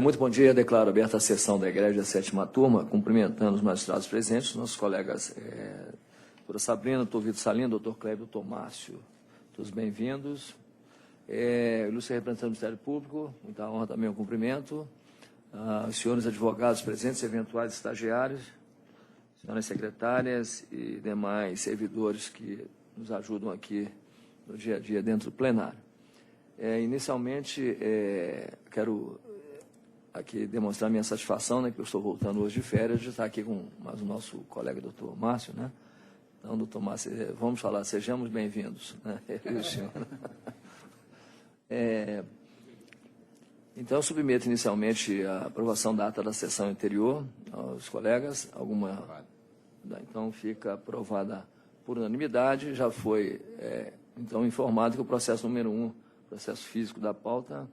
Muito bom dia. Declaro aberta a sessão da Egrégia 7ª Turma, cumprimentando os magistrados presentes, nossos colegas doutora Sabrina, doutor Vitor Salino, doutor Cléber, doutor Márcio. Todos bem-vindos. Ilustre representante do Ministério Público, muita honra também ao cumprimento. Os senhores advogados presentes, eventuais estagiários, senhoras secretárias e demais servidores que nos ajudam aqui no dia a dia dentro do plenário. Inicialmente, quero aqui demonstrar minha satisfação, né, que eu estou voltando hoje de férias, de estar aqui com mais o nosso colega doutor Márcio, né? Então, doutor Márcio, vamos falar, sejamos bem-vindos, né? Eu e o senhor. Então, eu submeto inicialmente a aprovação da ata da sessão anterior aos colegas. Então, fica aprovada por unanimidade. Já foi, então, informado que o processo número 1, processo físico da pauta,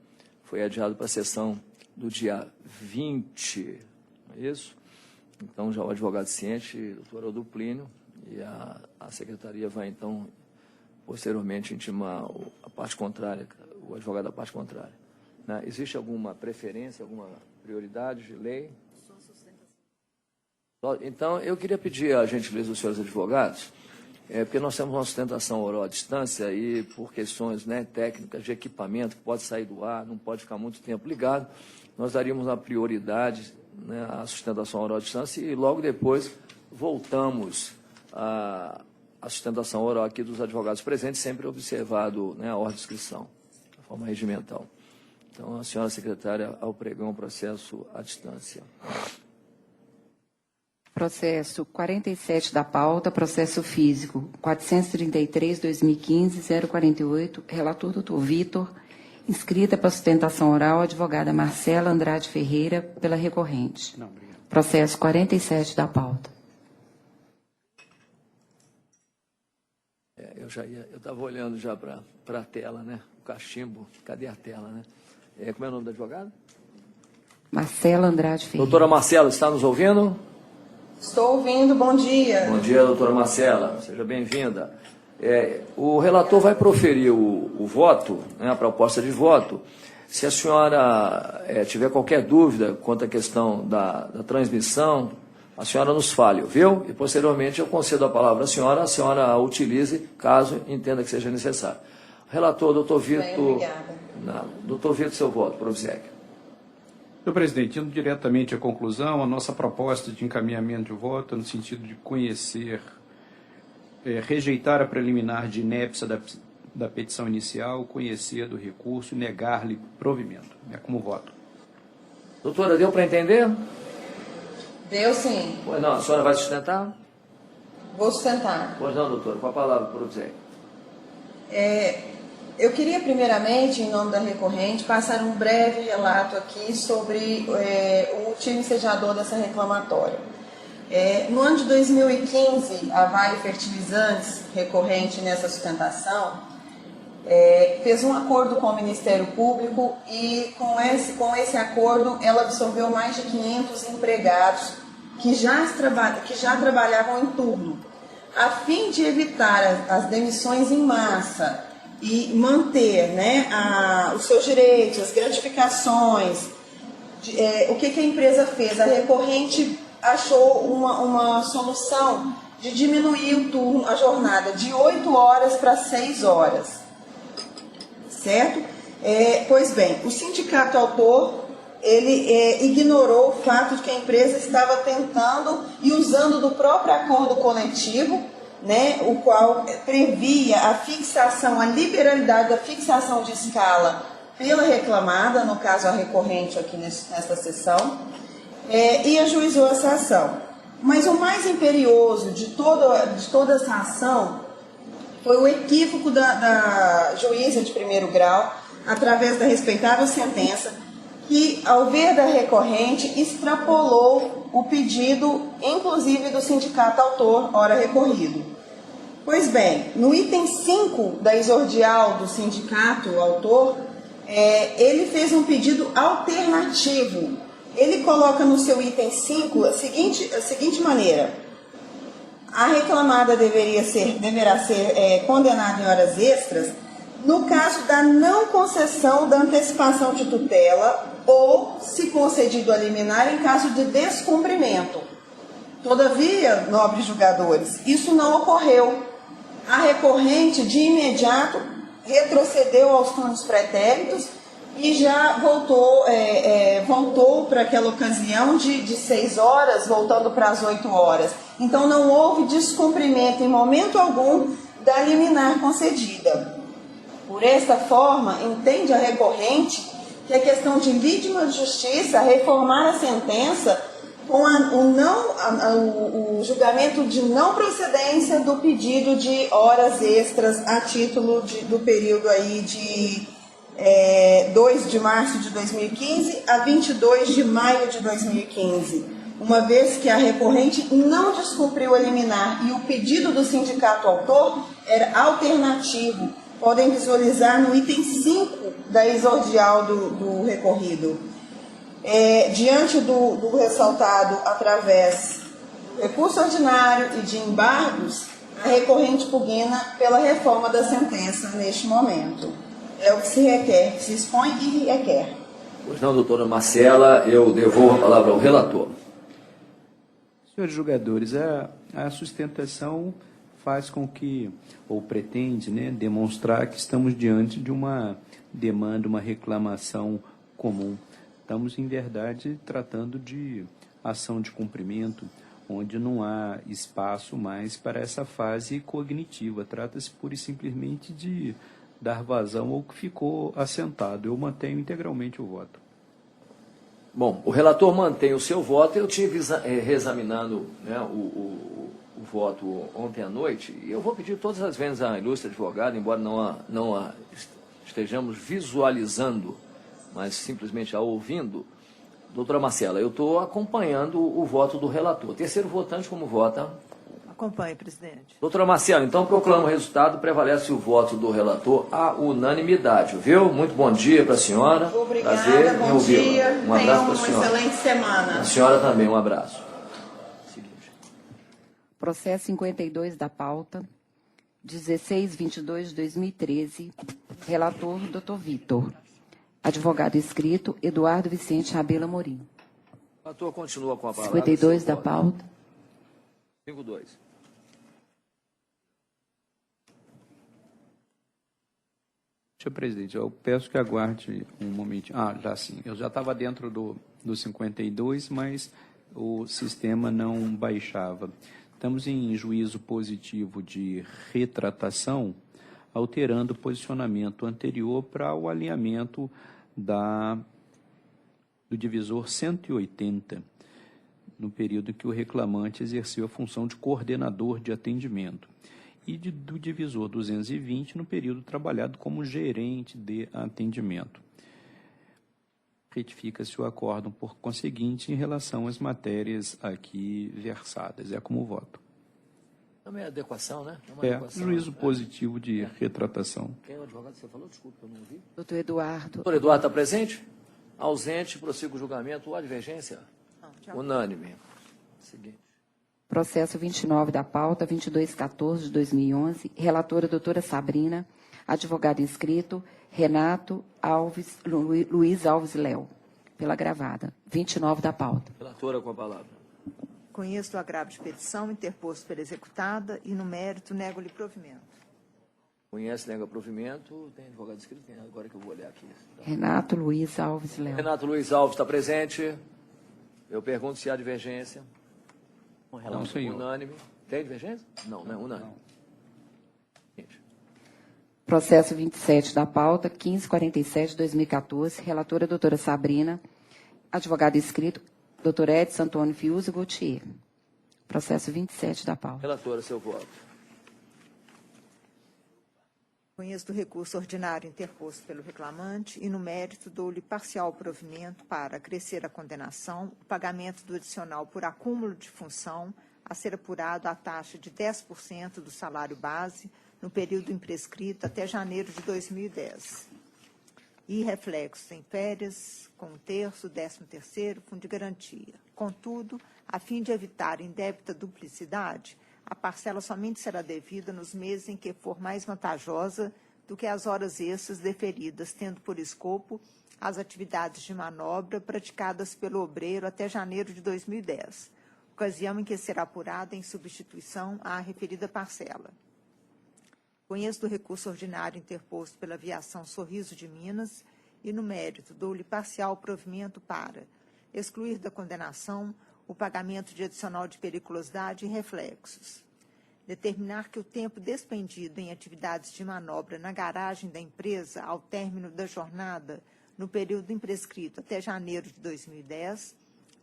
foi adiado para a sessão do dia 20, não é isso? Então, já o advogado ciente, doutor Aldo Plínio, e a secretaria vai, então, posteriormente, intimar a parte contrária, o advogado da parte contrária. Né? Existe alguma preferência, alguma prioridade de lei? Então, eu queria pedir a gentileza dos senhores advogados, porque nós temos uma sustentação oral à distância e por questões, né, técnicas de equipamento, que pode sair do ar, não pode ficar muito tempo ligado, nós daríamos uma prioridade, né, à sustentação oral à distância e logo depois voltamos à sustentação oral aqui dos advogados presentes, sempre observado, né, a ordem de inscrição, a forma regimental. Então, a senhora secretária, ao pregão, processo à distância. Processo 47 da pauta, processo físico 433/2015-048, relator doutor Vitor, inscrita para sustentação oral, advogada Marcela Andrade Ferreira, pela recorrente. Não, obrigado. Processo 47 da pauta. Eu estava olhando já para a tela, né? O cachimbo, cadê a tela, né? Como é o nome da advogada? Marcela Andrade Ferreira. Doutora Marcela, está nos ouvindo? Estou ouvindo, bom dia. Bom dia, doutora Marcela, seja bem-vinda. O relator vai proferir o voto, né, a proposta de voto. Se a senhora tiver qualquer dúvida quanto à questão da transmissão, a senhora nos fale, viu? E posteriormente eu concedo a palavra à senhora, a senhora a utilize caso entenda que seja necessário. Relator, doutor Vitor. Bem, obrigada. Doutor Vitor, seu voto, prosegue. Senhor presidente, indo diretamente à conclusão, a nossa proposta de encaminhamento de voto é no sentido de conhecer, rejeitar a preliminar de inépcia da petição inicial, conhecer do recurso e negar-lhe provimento. É como voto. Doutora, deu para entender? Deu sim. Pois não, a senhora vai sustentar? Vou sustentar. Pois não, doutora, com a palavra, prosegue. Eu queria, primeiramente, em nome da recorrente, passar um breve relato aqui sobre o motivo ensejador dessa reclamatória. No ano de 2015, a Vale Fertilizantes, recorrente nessa sustentação, fez um acordo com o Ministério Público e, com esse acordo, ela absorveu mais de 500 empregados que já trabalhavam em turno, a fim de evitar as demissões em massa e manter, né, os seus direitos, as gratificações. O que a empresa fez? A recorrente achou uma solução de diminuir o turno, a jornada, de 8 horas para 6 horas. Certo? Pois bem, o sindicato autor, ele ignorou o fato de que a empresa estava tentando e usando do próprio acordo coletivo, né, o qual previa a fixação, a liberalidade da fixação de escala pela reclamada, no caso a recorrente aqui nesta sessão, e ajuizou essa ação. Mas o mais imperioso de toda essa ação foi o equívoco da juíza de primeiro grau, através da respeitável sentença, que, ao ver da recorrente, extrapolou o pedido, inclusive do sindicato autor, ora recorrido. Pois bem, no item 5 da exordial do sindicato autor, ele fez um pedido alternativo. Ele coloca no seu item 5 a seguinte maneira: a reclamada deverá ser condenada em horas extras no caso da não concessão da antecipação de tutela ou, se concedido a liminar, em caso de descumprimento. Todavia, nobres julgadores, isso não ocorreu. A recorrente, de imediato, retrocedeu aos turnos pretéritos e já voltou para aquela ocasião de 6 horas, voltando para as 8 horas. Então, não houve descumprimento em momento algum da liminar concedida. Por esta forma, entende a recorrente que é questão de vítima de justiça reformar a sentença com o julgamento de não procedência do pedido de horas extras a título do período aí de 2 de março de 2015 a 22 de maio de 2015, uma vez que a recorrente não descumpriu a liminar e o pedido do sindicato autor era alternativo. Podem visualizar no item 5 da exordial do recorrido. Diante do ressaltado através do recurso ordinário e de embargos, a recorrente pugna pela reforma da sentença neste momento. É o que se requer, se expõe e requer. Pois não, doutora Marcela, eu devolvo a palavra ao relator. Senhores julgadores, a sustentação faz com que, ou pretende, né, demonstrar que estamos diante de uma demanda, uma reclamação comum. Estamos, em verdade, tratando de ação de cumprimento, onde não há espaço mais para essa fase cognitiva. Trata-se pura e simplesmente de dar vazão ao que ficou assentado. Eu mantenho integralmente o voto. Bom, o relator mantém o seu voto. Eu tive reexaminando, né, o voto ontem à noite, e eu vou pedir todas as vezes à ilustre advogada, embora não a estejamos visualizando, mas simplesmente a ouvindo. Doutora Marcela, eu estou acompanhando o voto do relator. Terceiro votante, como vota? Acompanhe, presidente. Doutora Marcela, então proclamo o resultado, prevalece o voto do relator à unanimidade, viu? Muito bom dia para a senhora. Obrigada, prazer bom em ouvi-la. dia. Um abraço Tenham para a uma senhora. excelente semana. A senhora também, um abraço. Seguinte. Processo 52 da pauta, 1622 de 2013. Relator, doutor Vitor. Advogado inscrito, Eduardo Vicente Rabelo Amorim. O relator continua com a palavra. 52 da pauta. 52. Senhor presidente, eu peço que aguarde um momentinho. Já sim. Eu já estava dentro do 52, mas o sistema não baixava. Estamos em juízo positivo de retratação, alterando o posicionamento anterior para o alinhamento do divisor 180, no período em que o reclamante exerceu a função de coordenador de atendimento, e do divisor 220, no período trabalhado como gerente de atendimento. Retifica-se o acórdão, por conseguinte, em relação às matérias aqui versadas. É como voto. Também é adequação, né? É uma adequação, juízo né? positivo de retratação. Quem é o advogado que você falou? Desculpa, eu não vi. Doutor Eduardo. Doutor Eduardo está presente? Ausente, prossigo o julgamento. Ou divergência? Unânime. Seguinte. Processo 29 da pauta, 2214 de 2011. Relatora, doutora Sabrina. Advogado inscrito, Renato Alves, Luiz Alves Léo. Pela gravada. 29 da pauta. Relatora com a palavra. Conheço o agravo de petição interposto pela executada e, no mérito, nego-lhe provimento. Conhece, nega provimento. Tem advogado inscrito? Tem, agora que eu vou olhar aqui. Renato Luiz Alves Léo. Renato Luiz Alves está presente. Eu pergunto se há divergência. Não, senhor. Unânime. Tem divergência? Não, né? Unânime. Processo 27 da pauta, 1547 de 2014. Relatora, doutora Sabrina. Advogado inscrito, doutor Edson Antônio Fiuza Gautier. Processo 27 da pauta. Relatora, seu voto. Conheço do recurso ordinário interposto pelo reclamante e, no mérito, dou-lhe parcial provimento para acrescer a condenação, o pagamento do adicional por acúmulo de função a ser apurado à taxa de 10% do salário base no período imprescrito até janeiro de 2010. E reflexos em férias, com 1/3, 13º, fundo de garantia. Contudo, a fim de evitar indébita duplicidade, a parcela somente será devida nos meses em que for mais vantajosa do que as horas extras deferidas, tendo por escopo as atividades de manobra praticadas pelo obreiro até janeiro de 2010, ocasião em que será apurada em substituição à referida parcela. Conheço do recurso ordinário interposto pela Aviação Sorriso de Minas e, no mérito, dou-lhe parcial provimento para excluir da condenação o pagamento de adicional de periculosidade e reflexos, determinar que o tempo despendido em atividades de manobra na garagem da empresa ao término da jornada, no período imprescrito até janeiro de 2010,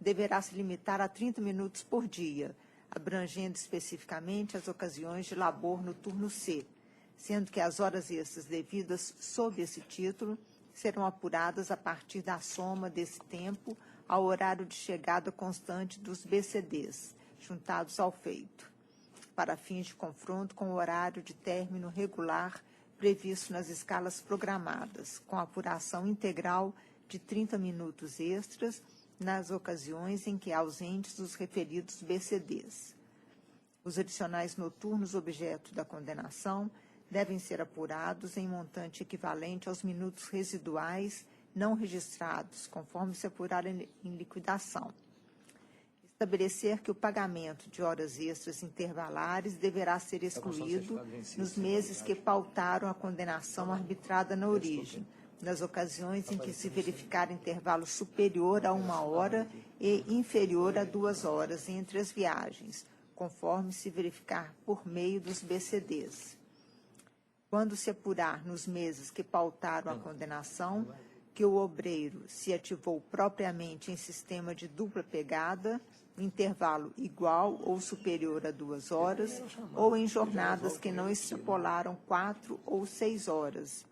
deverá se limitar a 30 minutos por dia, abrangendo especificamente as ocasiões de labor no turno C, sendo que as horas extras devidas sob esse título serão apuradas a partir da soma desse tempo ao horário de chegada constante dos BCDs, juntados ao feito, para fins de confronto com o horário de término regular previsto nas escalas programadas, com apuração integral de 30 minutos extras nas ocasiões em que ausentes os referidos BCDs. Os adicionais noturnos objeto da condenação devem ser apurados em montante equivalente aos minutos residuais não registrados, conforme se apurar em liquidação. Estabelecer que o pagamento de horas extras intervalares deverá ser excluído nos meses que pautaram a condenação arbitrada na origem, nas ocasiões em que se verificar intervalo superior a 1 hora e inferior a 2 horas entre as viagens, conforme se verificar por meio dos BCDs. Quando se apurar nos meses que pautaram a condenação, que o obreiro se ativou propriamente em sistema de dupla pegada, intervalo igual ou superior a 2 horas, ou em jornadas que não extrapolaram 4 ou 6 horas.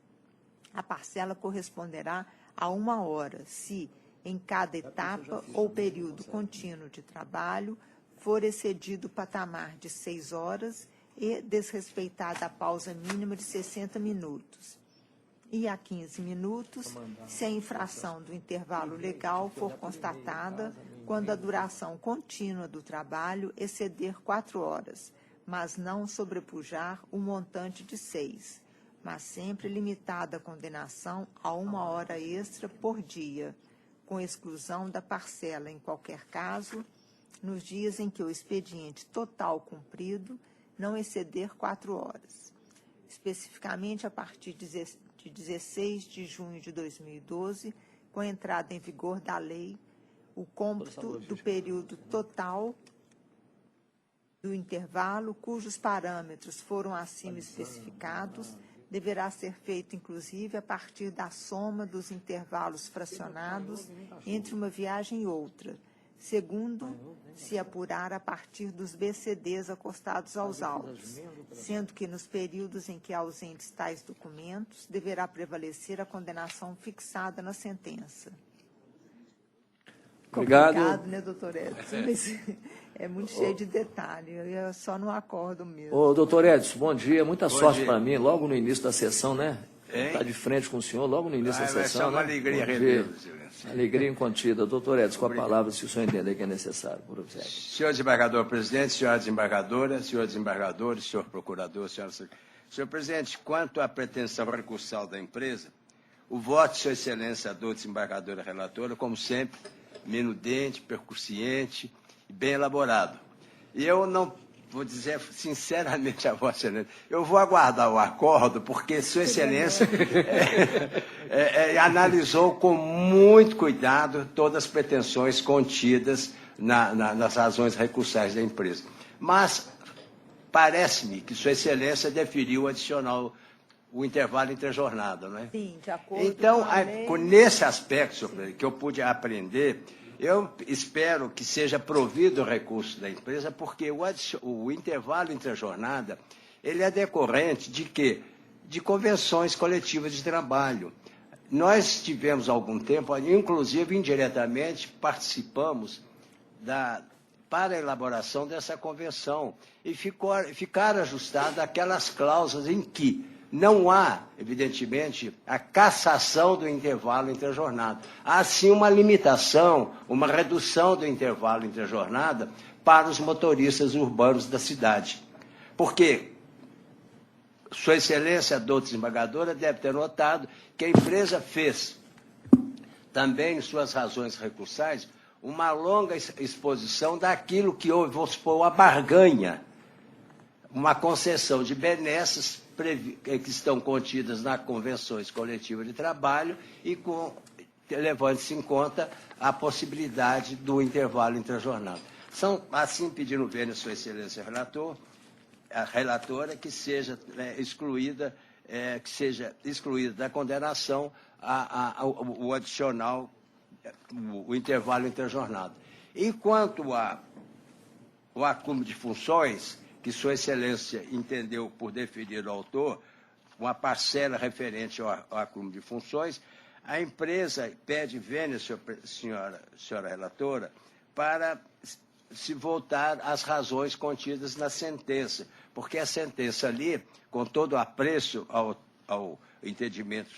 A parcela corresponderá a 1 hora, se, em cada etapa ou período contínuo de trabalho, for excedido o patamar de 6 horas e desrespeitada a pausa mínima de 60 minutos. E a 15 minutos, se a infração do intervalo legal for constatada quando a duração contínua do trabalho exceder 4 horas, mas não sobrepujar o montante de 6, mas sempre limitada a condenação a 1 hora extra por dia, com exclusão da parcela, em qualquer caso, nos dias em que o expediente total cumprido não exceder 4 horas. Especificamente a partir de 16 de junho de 2012, com a entrada em vigor da lei, o cômputo do período total do intervalo, cujos parâmetros foram acima especificados, deverá ser feito, inclusive, a partir da soma dos intervalos fracionados entre uma viagem e outra, segundo se apurar a partir dos BCDs acostados aos autos, sendo que nos períodos em que ausentes tais documentos, deverá prevalecer a condenação fixada na sentença. Obrigado. Complicado, né, doutor Edson? Mas é muito cheio de detalhe, eu só não acordo mesmo. Ô, doutor Edson, bom dia. Muita sorte para mim, logo no início da sessão, né? Hein? Está de frente com o senhor, logo no início da Vai sessão, ser uma né? alegria Bom dia. revê-lo, Silêncio. Alegria incontida. Doutor Edson, com a palavra, se o senhor entender que é necessário. Por obséquio. Senhor desembargador presidente, senhora desembargadora, senhor desembargador, senhor procurador, senhora... Senhor presidente, quanto à pretensão recursal da empresa, o voto de sua excelência do desembargadora relatora, como sempre, minudente, percussiente e bem elaborado. E eu não vou dizer sinceramente a vossa excelência, eu vou aguardar o acordo, porque sua excelência analisou com muito cuidado todas as pretensões contidas nas razões recursais da empresa. Mas parece-me que sua excelência deferiu o adicional, o intervalo entre a jornada, não é? Sim, de acordo então, com a lei. nesse aspecto, senhor presidente, que eu pude aprender, eu espero que seja provido o recurso da empresa, porque o intervalo entre a jornada, ele é decorrente de quê? De convenções coletivas de trabalho. Nós tivemos algum tempo, inclusive indiretamente, participamos para a elaboração dessa convenção e ficaram ajustadas aquelas cláusulas em que não há, evidentemente, a cassação do intervalo entre a jornada. Há, sim, uma limitação, uma redução do intervalo entre a jornada para os motoristas urbanos da cidade. Porque Sua Excelência, a doutora desembargadora, deve ter notado que a empresa fez também, em suas razões recursais, uma longa exposição daquilo que houve, vamos supor, uma barganha, uma concessão de benesses que estão contidas nas convenções coletivas de trabalho e levando-se em conta a possibilidade do intervalo intrajornal. São, assim, pedindo vênia a Sua Excelência a relatora, que seja excluída da condenação o adicional, o intervalo intrajornada. Enquanto o acúmulo de funções, que Sua Excelência entendeu por definir o autor, uma parcela referente ao acúmulo de funções, a empresa pede vênia, senhora relatora, para se voltar às razões contidas na sentença, porque a sentença ali, com todo o apreço ao entendimento de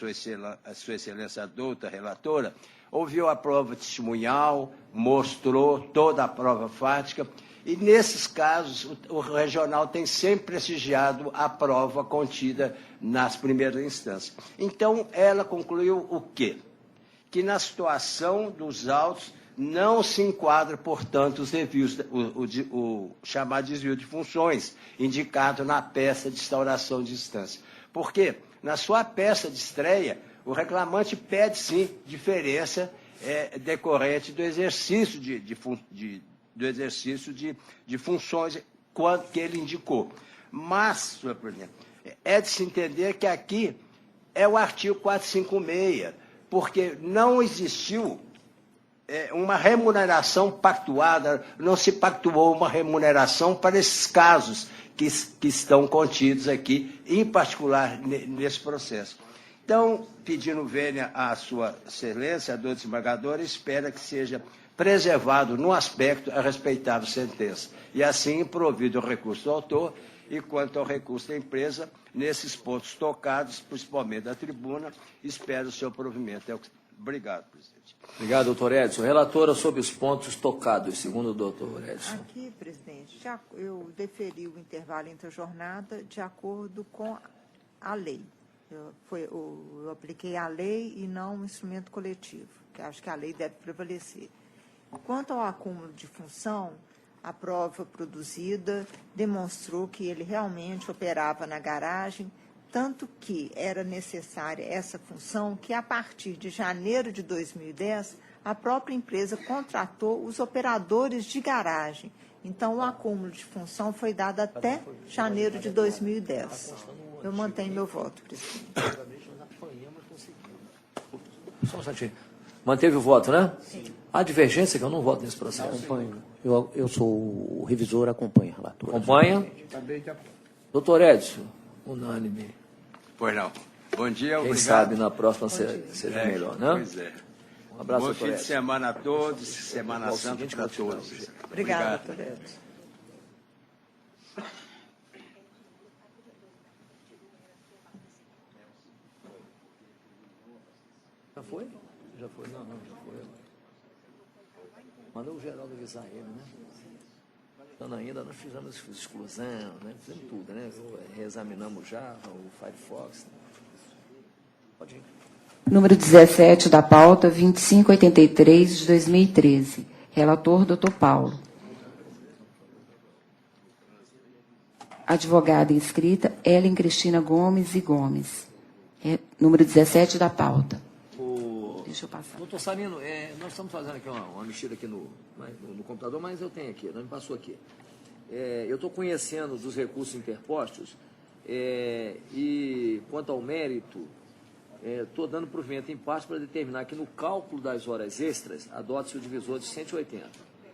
Sua Excelência, a doutora relatora, ouviu a prova testemunhal, mostrou toda a prova fática, e, nesses casos, o regional tem sempre prestigiado a prova contida nas primeiras instâncias. Então, ela concluiu o quê? Que, na situação dos autos, não se enquadra, portanto, os desvios, o chamado desvio de funções, indicado na peça de instauração de instância. Por quê? Na sua peça de estreia, o reclamante pede, sim, diferença decorrente do exercício de funções que ele indicou. Mas, senhor presidente, é de se entender que aqui é o artigo 456, porque não existiu uma remuneração pactuada, não se pactuou uma remuneração para esses casos que estão contidos aqui, em particular nesse processo. Então, pedindo vênia à Sua Excelência, a doutora desembargadora, espera que seja preservado no aspecto a respeitável sentença, e assim provido o recurso do autor, e quanto ao recurso da empresa, nesses pontos tocados, principalmente da tribuna, espero o seu provimento. Obrigado, presidente. Obrigado, doutor Edson. Relatora sobre os pontos tocados, segundo o doutor Edson. Aqui, presidente, eu deferi o intervalo intrajornada de acordo com a lei. Eu apliquei a lei e não o instrumento coletivo, que acho que a lei deve prevalecer. Quanto ao acúmulo de função, a prova produzida demonstrou que ele realmente operava na garagem, tanto que era necessária essa função que, a partir de janeiro de 2010, a própria empresa contratou os operadores de garagem. Então, o acúmulo de função foi dado até janeiro de 2010. Eu mantenho meu voto, presidente. Só um instantinho. Manteve o voto, né? Sim. Há divergência que eu não voto nesse processo. Acompanho. Eu sou o revisor, acompanho, relator. Acompanha? Doutor Edson, unânime. Pois não. Bom dia, Quem obrigado. sabe na próxima seja melhor, né? Pois é. Um abraço, Bom doutor fim de Edson. semana a todos, Semana Santa para todos. Obrigada, doutor Edson. Já foi? Já foi? Não, já foi. Mandou o Geraldo avisar ele, né? Então, ainda nós fizemos exclusão, né? Fizemos tudo, né? Reexaminamos já o Firefox. Pode ir. Número 17 da pauta, 2583, de 2013. Relator, doutor Paulo. Advogada inscrita, Ellen Cristina Gomes e Gomes. Número 17 da pauta. Deixa eu passar. Doutor Salino, nós estamos fazendo aqui uma mexida aqui no computador, mas eu tenho aqui, não me passou aqui. Eu estou conhecendo dos recursos interpostos e, quanto ao mérito, estou dando provimento em parte para determinar que, no cálculo das horas extras, adote-se o divisor de 180.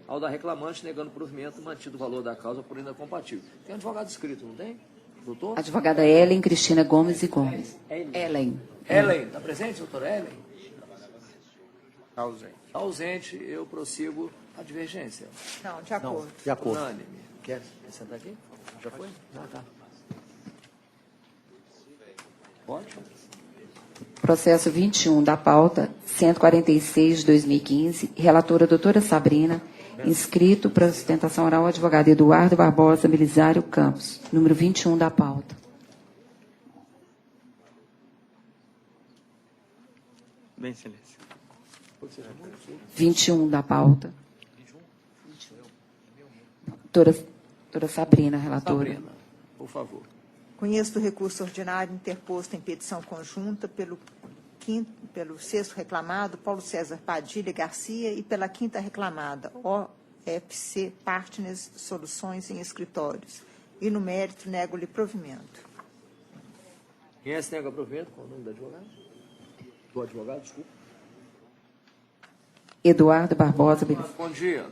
Ao da reclamante, negando provimento, mantido o valor da causa por ainda compatível. Tem advogado escrito, não tem? Doutor? Advogada Ellen Cristina Gomes e Gomes. Ellen. Ellen, está presente, doutora Ellen? Ausente. Ausente, eu prossigo a divergência. Não, de acordo. De acordo. Unânime. Quer sentar aqui? Já foi? Ah, tá. Pode? Processo 21 da pauta, 146 de 2015. Relatora doutora Sabrina. Inscrito para sustentação oral, advogado Eduardo Barbosa Belisário Campos. Número 21 da pauta. Bem, excelência. 21 da pauta. Doutora Sabrina, relatora. Sabrina, por favor. Conheço do recurso ordinário interposto em petição conjunta pelo sexto reclamado, Paulo César Padilha Garcia, e pela quinta reclamada, OFC Partners Soluções em Escritórios. E, no mérito, nego-lhe provimento. Quem é esse nega provimento? Qual o nome do advogado? Do advogado, desculpa. Eduardo Barbosa Benefeito. Bom dia.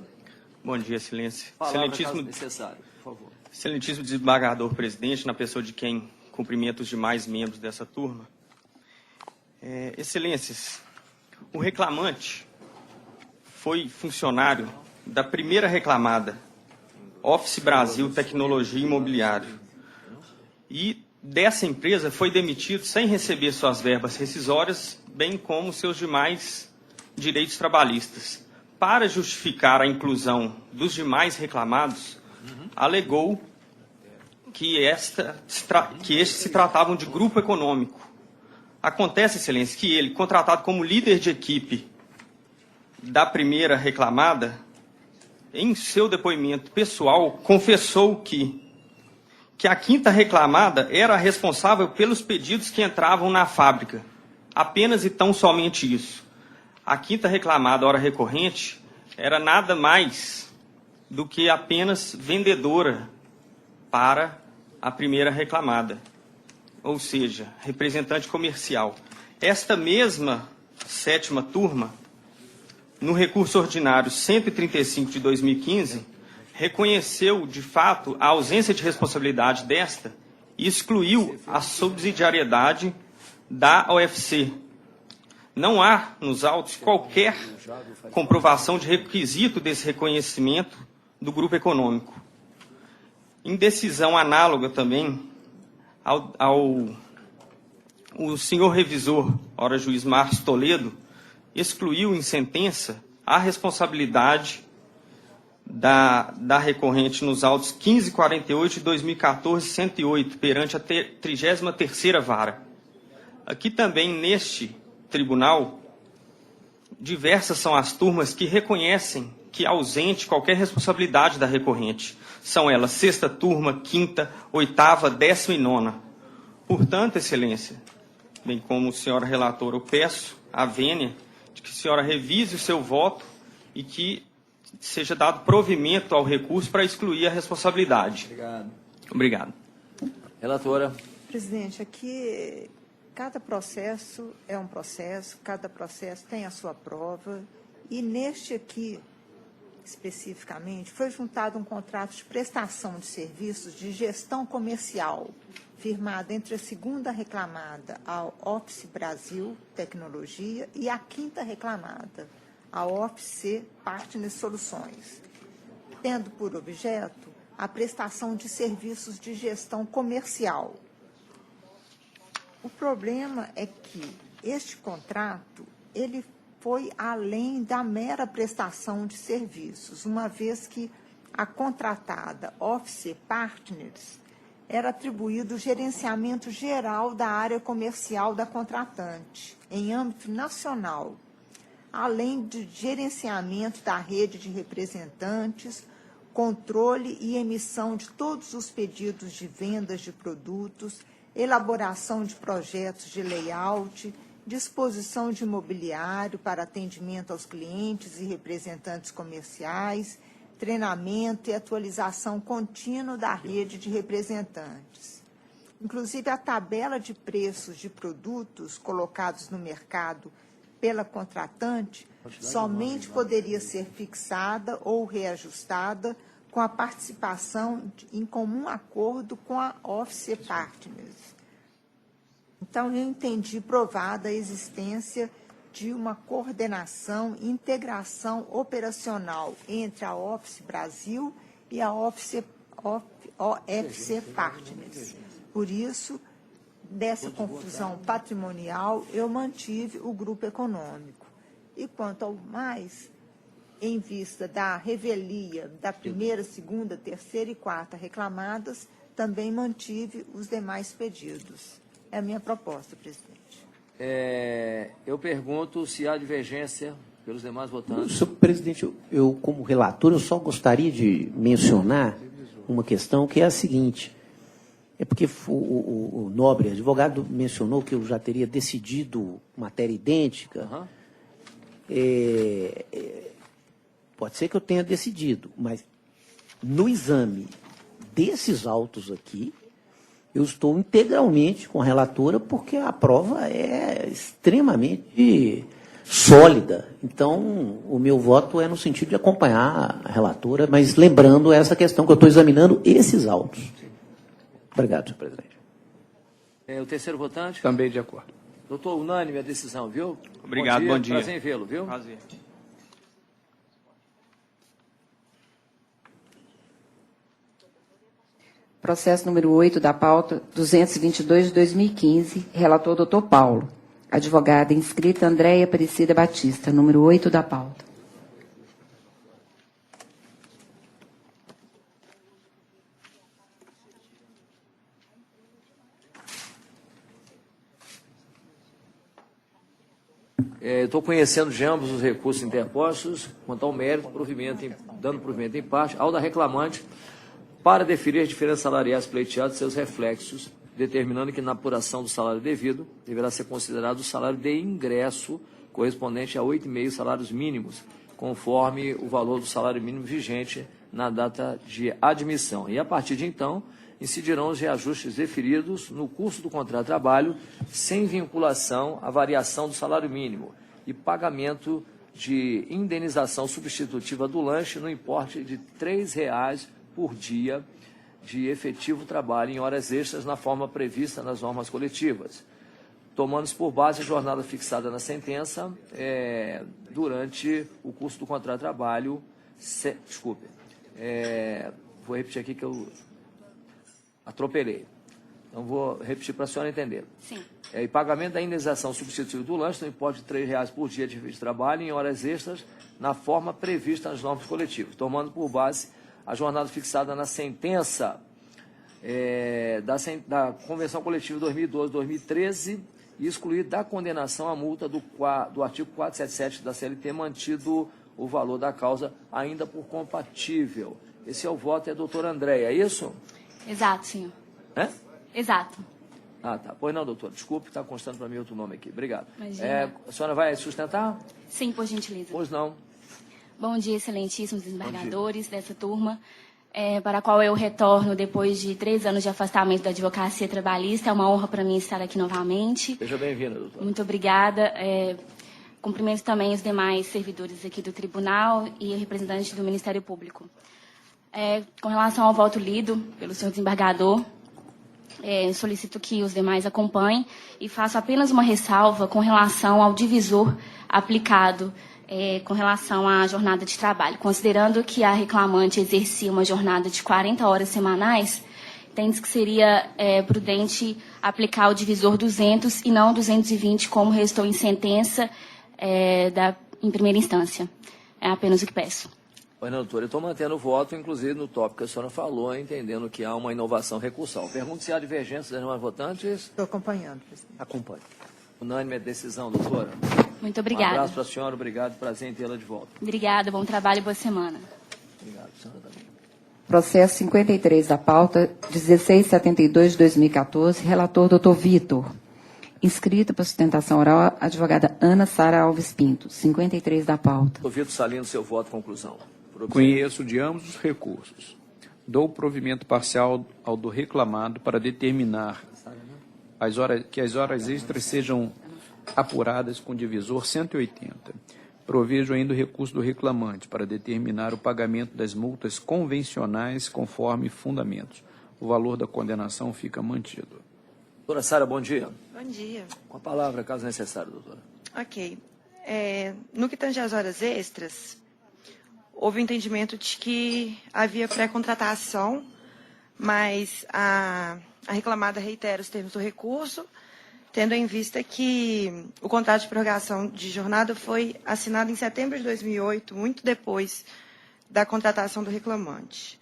Bom dia, excelência. Palavra, caso Excelentíssimo, necessário, por favor. excelentíssimo desembargador presidente, na pessoa de quem cumprimento os demais membros dessa turma. Excelências, o reclamante foi funcionário da primeira reclamada, Office Brasil Tecnologia Imobiliário. E dessa empresa foi demitido sem receber suas verbas rescisórias, bem como seus demais direitos trabalhistas. Para justificar a inclusão dos demais reclamados, alegou que estes se tratavam de grupo econômico. Acontece, excelência, que ele, contratado como líder de equipe da primeira reclamada, em seu depoimento pessoal, confessou que a quinta reclamada era a responsável pelos pedidos que entravam na fábrica. Apenas e tão somente isso. A quinta reclamada, hora recorrente, era nada mais do que apenas vendedora para a primeira reclamada, ou seja, representante comercial. Esta mesma sétima turma, no recurso ordinário 135 de 2015, reconheceu, de fato, a ausência de responsabilidade desta e excluiu a subsidiariedade da OFC. Não há, nos autos, qualquer comprovação de requisito desse reconhecimento do grupo econômico. Em decisão análoga também o senhor revisor, ora juiz Marcos Toledo, excluiu em sentença a responsabilidade da recorrente nos autos 1548 de 2014 e 108, perante a 33ª vara. Aqui também, neste tribunal, diversas são as turmas que reconhecem que ausente qualquer responsabilidade da recorrente. São elas sexta turma, quinta, oitava, 10ª e 9ª. Portanto, excelência, bem como senhora relatora, eu peço à vênia de que a senhora revise o seu voto e que seja dado provimento ao recurso para excluir a responsabilidade. Obrigado. Obrigado. Relatora. Presidente, aqui cada processo é um processo, cada processo tem a sua prova, e neste aqui, especificamente, foi juntado um contrato de prestação de serviços de gestão comercial, firmado entre a segunda reclamada, a Office Brasil Tecnologia, e a quinta reclamada, a OFC Partners Soluções, tendo por objeto a prestação de serviços de gestão comercial. O problema é que este contrato, ele foi além da mera prestação de serviços, uma vez que a contratada Office Partners era atribuído o gerenciamento geral da área comercial da contratante, em âmbito nacional, além de gerenciamento da rede de representantes, controle e emissão de todos os pedidos de vendas de produtos, elaboração de projetos de layout, disposição de imobiliário para atendimento aos clientes e representantes comerciais, treinamento e atualização contínua da rede de representantes. Inclusive, a tabela de preços de produtos colocados no mercado pela contratante somente poderia ser fixada ou reajustada com a participação em comum acordo com a Office Partners. Então, eu entendi provada a existência de uma coordenação e integração operacional entre a Office Brasil e a OFC Partners. Por isso, dessa confusão patrimonial, eu mantive o grupo econômico. E quanto ao mais, em vista da revelia da primeira, segunda, terceira e quarta reclamadas, também mantive os demais pedidos. É a minha proposta, presidente. Eu pergunto se há divergência pelos demais votantes. Senhor presidente, eu, como relator, eu só gostaria de mencionar uma questão que é a seguinte. É porque o nobre advogado mencionou que eu já teria decidido matéria idêntica. Uhum. Pode ser que eu tenha decidido, mas no exame desses autos aqui, eu estou integralmente com a relatora, porque a prova é extremamente sólida. Então, o meu voto é no sentido de acompanhar a relatora, mas lembrando essa questão que eu estou examinando esses autos. Obrigado, senhor presidente. O terceiro votante? Também de acordo. Doutor, unânime a decisão, viu? Obrigado, bom dia. Prazer em vê-lo, viu? Prazer. Processo número 8 da pauta, 222 de 2015, relator doutor Paulo. Advogada inscrita Andréia Aparecida Batista, número 8 da pauta. Estou conhecendo de ambos os recursos interpostos, quanto ao mérito, dando provimento em parte ao da reclamante, para definir as diferenças salariais pleiteadas e seus reflexos, determinando que na apuração do salário devido, deverá ser considerado o salário de ingresso correspondente a 8,5 salários mínimos, conforme o valor do salário mínimo vigente na data de admissão. E, a partir de então, incidirão os reajustes deferidos no curso do contrato de trabalho, sem vinculação à variação do salário mínimo e pagamento de indenização substitutiva do lanche no importe de R$ 3,00 por dia de efetivo trabalho em horas extras na forma prevista nas normas coletivas, tomando-se por base a jornada fixada na sentença durante o curso do contrato de trabalho. Vou repetir aqui que eu atropelei. Então, vou repetir para a senhora entender. Sim. E pagamento da indenização substitutiva do lanche no importe de R$ 3,00 por dia de trabalho em horas extras na forma prevista nas normas coletivas, tomando por base a jornada fixada na sentença da Convenção Coletiva 2012-2013 e excluir da condenação a multa do artigo 477 da CLT, mantido o valor da causa ainda por compatível. Esse é o voto, é a doutora Andréia, é isso? Exato, senhor. Exato. Ah, tá. Pois não, doutor, desculpe, está constando para mim outro nome aqui. Obrigado. Imagina. A senhora vai sustentar? Sim, por gentileza. Pois não. Bom dia, excelentíssimos desembargadores dessa turma, para a qual eu retorno depois de 3 anos de afastamento da advocacia trabalhista. É uma honra para mim estar aqui novamente. Seja bem-vinda, doutora. Muito obrigada. Cumprimento também os demais servidores aqui do tribunal e representantes do Ministério Público. Com relação ao voto lido pelo senhor desembargador, solicito que os demais acompanhem e faço apenas uma ressalva com relação ao divisor aplicado com relação à jornada de trabalho. Considerando que a reclamante exercia uma jornada de 40 horas semanais, entende-se que seria prudente aplicar o divisor 200 e não 220, como restou em sentença em primeira instância. É apenas o que peço. Pois não, doutor, eu estou mantendo o voto, inclusive no tópico que a senhora falou, entendendo que há uma inovação recursal. Pergunto se há divergência das demais votantes. Estou acompanhando, presidente. Acompanho. Unânime a decisão, doutora. Muito Um obrigada. abraço para a senhora, obrigado, prazer em tê-la de volta. Obrigada, bom trabalho e boa semana. Obrigado, senhora também. Processo 53 da pauta, 1672 de 2014, relator doutor Vitor. Inscrita para sustentação oral, a advogada Ana Sara Alves Pinto, 53 da pauta. Doutor Vitor Salino, seu voto, conclusão. Conheço de ambos os recursos. Dou provimento parcial ao do reclamado para determinar que as horas extras sejam apuradas com divisor 180. Provejo ainda o recurso do reclamante para determinar o pagamento das multas convencionais conforme fundamentos. O valor da condenação fica mantido. Doutora Sara, bom dia. Bom dia. Com a palavra, caso necessário, doutora. Ok. No que tange às horas extras, houve o entendimento de que havia pré-contratação, mas a reclamada reitera os termos do recurso, tendo em vista que o contrato de prorrogação de jornada foi assinado em setembro de 2008, muito depois da contratação do reclamante.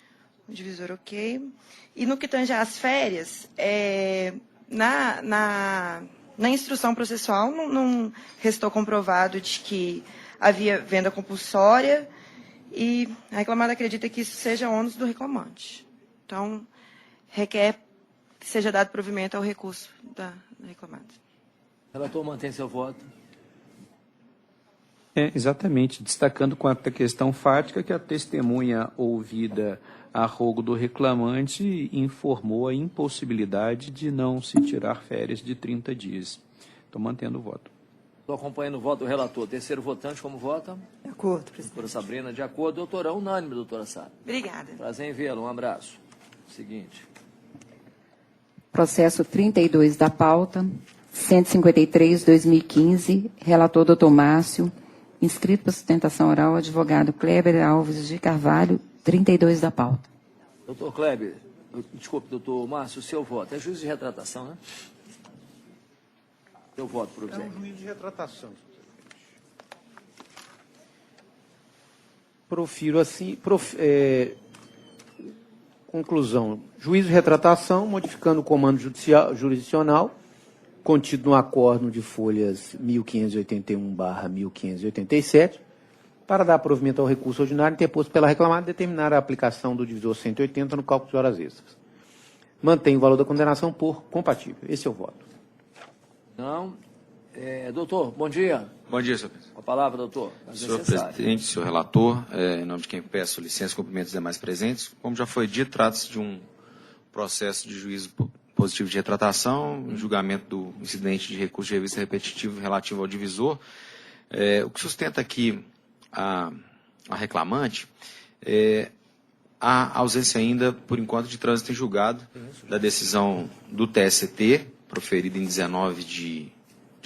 O divisor ok. E no que tange às férias, na Na instrução processual não restou comprovado de que havia venda compulsória e a reclamada acredita que isso seja ônus do reclamante. Então, requer que seja dado provimento ao recurso da reclamada. Relator, mantém seu voto. Exatamente, destacando quanto à questão fática que a testemunha ouvida a rogo do reclamante informou a impossibilidade de não se tirar férias de 30 dias. Estou mantendo o voto. Estou acompanhando o voto do relator. Terceiro votante, como vota? De acordo, presidente. Doutora Sabrina, de acordo. Doutora, unânime, doutora Sá. Obrigada. Prazer em vê-la. Um abraço. Seguinte. Processo 32 da pauta, 153/2015, relator doutor Márcio, inscrito para sustentação oral, advogado Kleber Alves de Carvalho, 32 da pauta. Doutor Kleber, desculpe, doutor Márcio, o seu voto. É juízo de retratação, né? Seu voto, por exemplo. É um juízo de retratação. Profiro assim. Conclusão. Juízo de retratação, modificando o comando jurisdicional, contido no acórdão de folhas 1581/1587, para dar provimento ao recurso ordinário interposto pela reclamada e determinar a aplicação do divisor 180 no cálculo de horas extras. Mantém o valor da condenação por compatível. Esse é o voto. Não. Doutor, bom dia. Bom dia, senhor presidente. Com a palavra, doutor. Senhor presidente, senhor relator, em nome de quem peço licença e cumprimento dos demais presentes, como já foi dito, trata-se de um processo de juízo positivo de retratação, julgamento do incidente de recurso de revista repetitivo relativo ao divisor. O que sustenta aqui a reclamante é a ausência ainda, por enquanto, de trânsito em julgado da decisão do TST, proferida em 19 de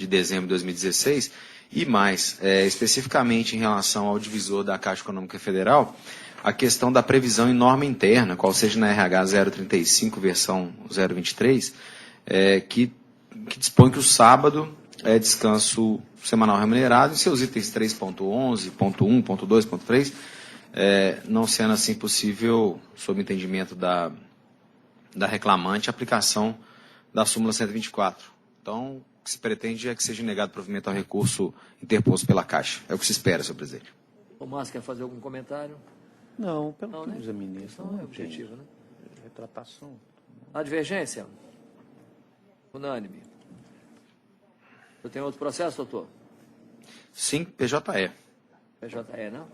dezembro de 2016, e mais, especificamente em relação ao divisor da Caixa Econômica Federal, a questão da previsão em norma interna, qual seja na RH 035, versão 023, que dispõe que o sábado é descanso semanal remunerado, em seus itens 3.11, ponto 1, ponto 2, ponto 3, não sendo assim possível, sob entendimento da reclamante, a aplicação da súmula 124. Então, o que se pretende é que seja negado provimento ao recurso interposto pela Caixa. É o que se espera, senhor presidente. O Márcio quer fazer algum comentário? Não, pelo Não, que né? examinei. Não é objetivo, né? Retratação. A divergência? Unânime. Eu tenho outro processo, doutor? Sim, PJE. PJE, não?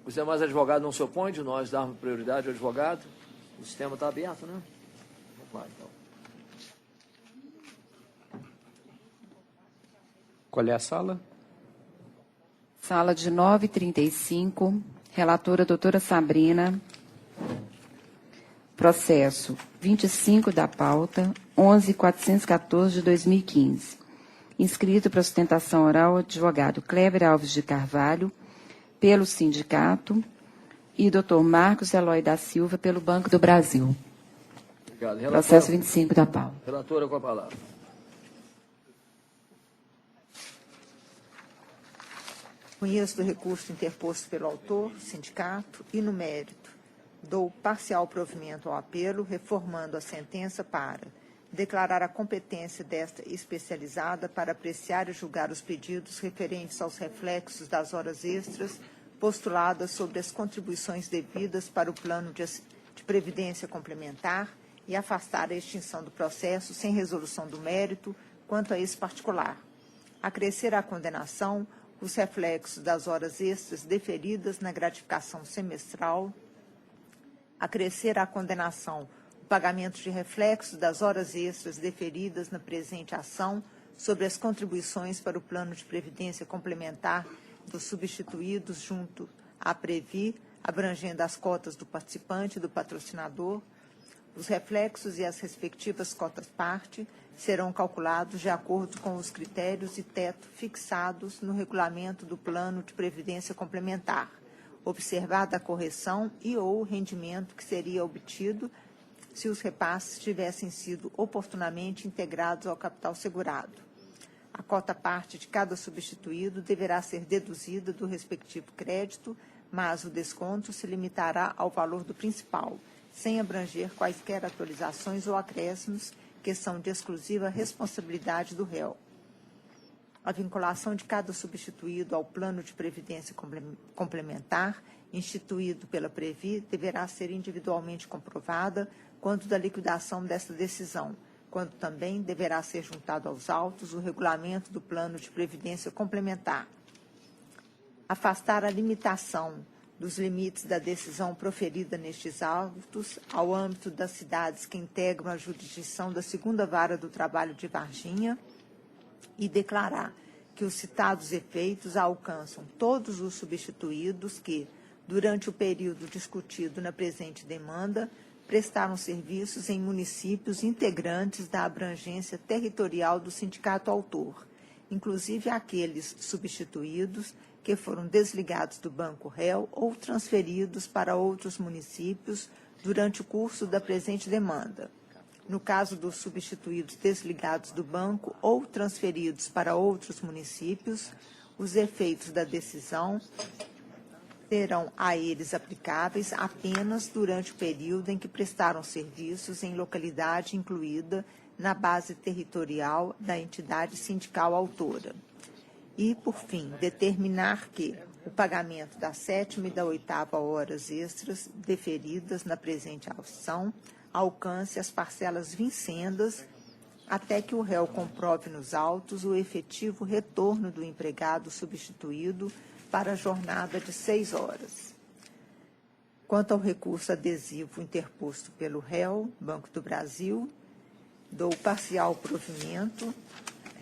Os demais advogados não se opõem de nós darmos prioridade ao advogado? O sistema está aberto, né? Vamos lá, então. Qual é a sala? Sala de 9h35, relatora doutora Sabrina, processo 25 da pauta, 11.414/2015. Inscrito para sustentação oral, advogado Kleber Alves de Carvalho, pelo sindicato, e doutor Marcos Eloy da Silva, pelo Banco do Brasil. Obrigado. Relator, Processo 25 da pauta. relatora com a palavra. Conheço do recurso interposto pelo autor, sindicato, e no mérito dou parcial provimento ao apelo, reformando a sentença para declarar a competência desta especializada para apreciar e julgar os pedidos referentes aos reflexos das horas extras postuladas sobre as contribuições devidas para o plano de previdência complementar e afastar a extinção do processo sem resolução do mérito quanto a esse particular. Acrescer à condenação os reflexos das horas extras deferidas na gratificação semestral, acrescer à condenação o pagamento de reflexos das horas extras deferidas na presente ação sobre as contribuições para o plano de previdência complementar dos substituídos junto à Previ, abrangendo as cotas do participante e do patrocinador. Os reflexos e as respectivas cotas-parte serão calculados de acordo com os critérios e teto fixados no regulamento do plano de previdência complementar, observada a correção e ou rendimento que seria obtido se os repasses tivessem sido oportunamente integrados ao capital segurado. A cota-parte de cada substituído deverá ser deduzida do respectivo crédito, mas o desconto se limitará ao valor do principal, sem abranger quaisquer atualizações ou acréscimos que são de exclusiva responsabilidade do réu. A vinculação de cada substituído ao plano de previdência complementar instituído pela Previ deverá ser individualmente comprovada quando da liquidação desta decisão, quando também deverá ser juntado aos autos o regulamento do plano de previdência complementar. Afastar a limitação dos limites da decisão proferida nestes autos ao âmbito das cidades que integram a jurisdição da 2ª Vara do Trabalho de Varginha e declarar que os citados efeitos alcançam todos os substituídos que, durante o período discutido na presente demanda, prestaram serviços em municípios integrantes da abrangência territorial do sindicato autor, inclusive aqueles substituídos que foram desligados do Banco Réu ou transferidos para outros municípios durante o curso da presente demanda. No caso dos substituídos desligados do banco ou transferidos para outros municípios, os efeitos da decisão serão a eles aplicáveis apenas durante o período em que prestaram serviços em localidade incluída na base territorial da entidade sindical autora. E, por fim, determinar que o pagamento da 7ª e da 8ª horas extras deferidas na presente ação alcance as parcelas vincendas até que o réu comprove nos autos o efetivo retorno do empregado substituído para a jornada de 6 horas. Quanto ao recurso adesivo interposto pelo réu, Banco do Brasil, dou parcial provimento,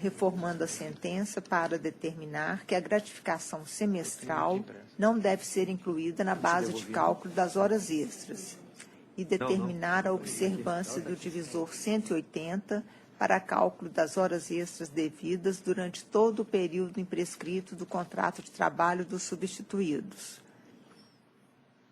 reformando a sentença para determinar que a gratificação semestral não deve ser incluída na base de cálculo das horas extras e determinar a observância do divisor 180 para cálculo das horas extras devidas durante todo o período imprescrito do contrato de trabalho dos substituídos.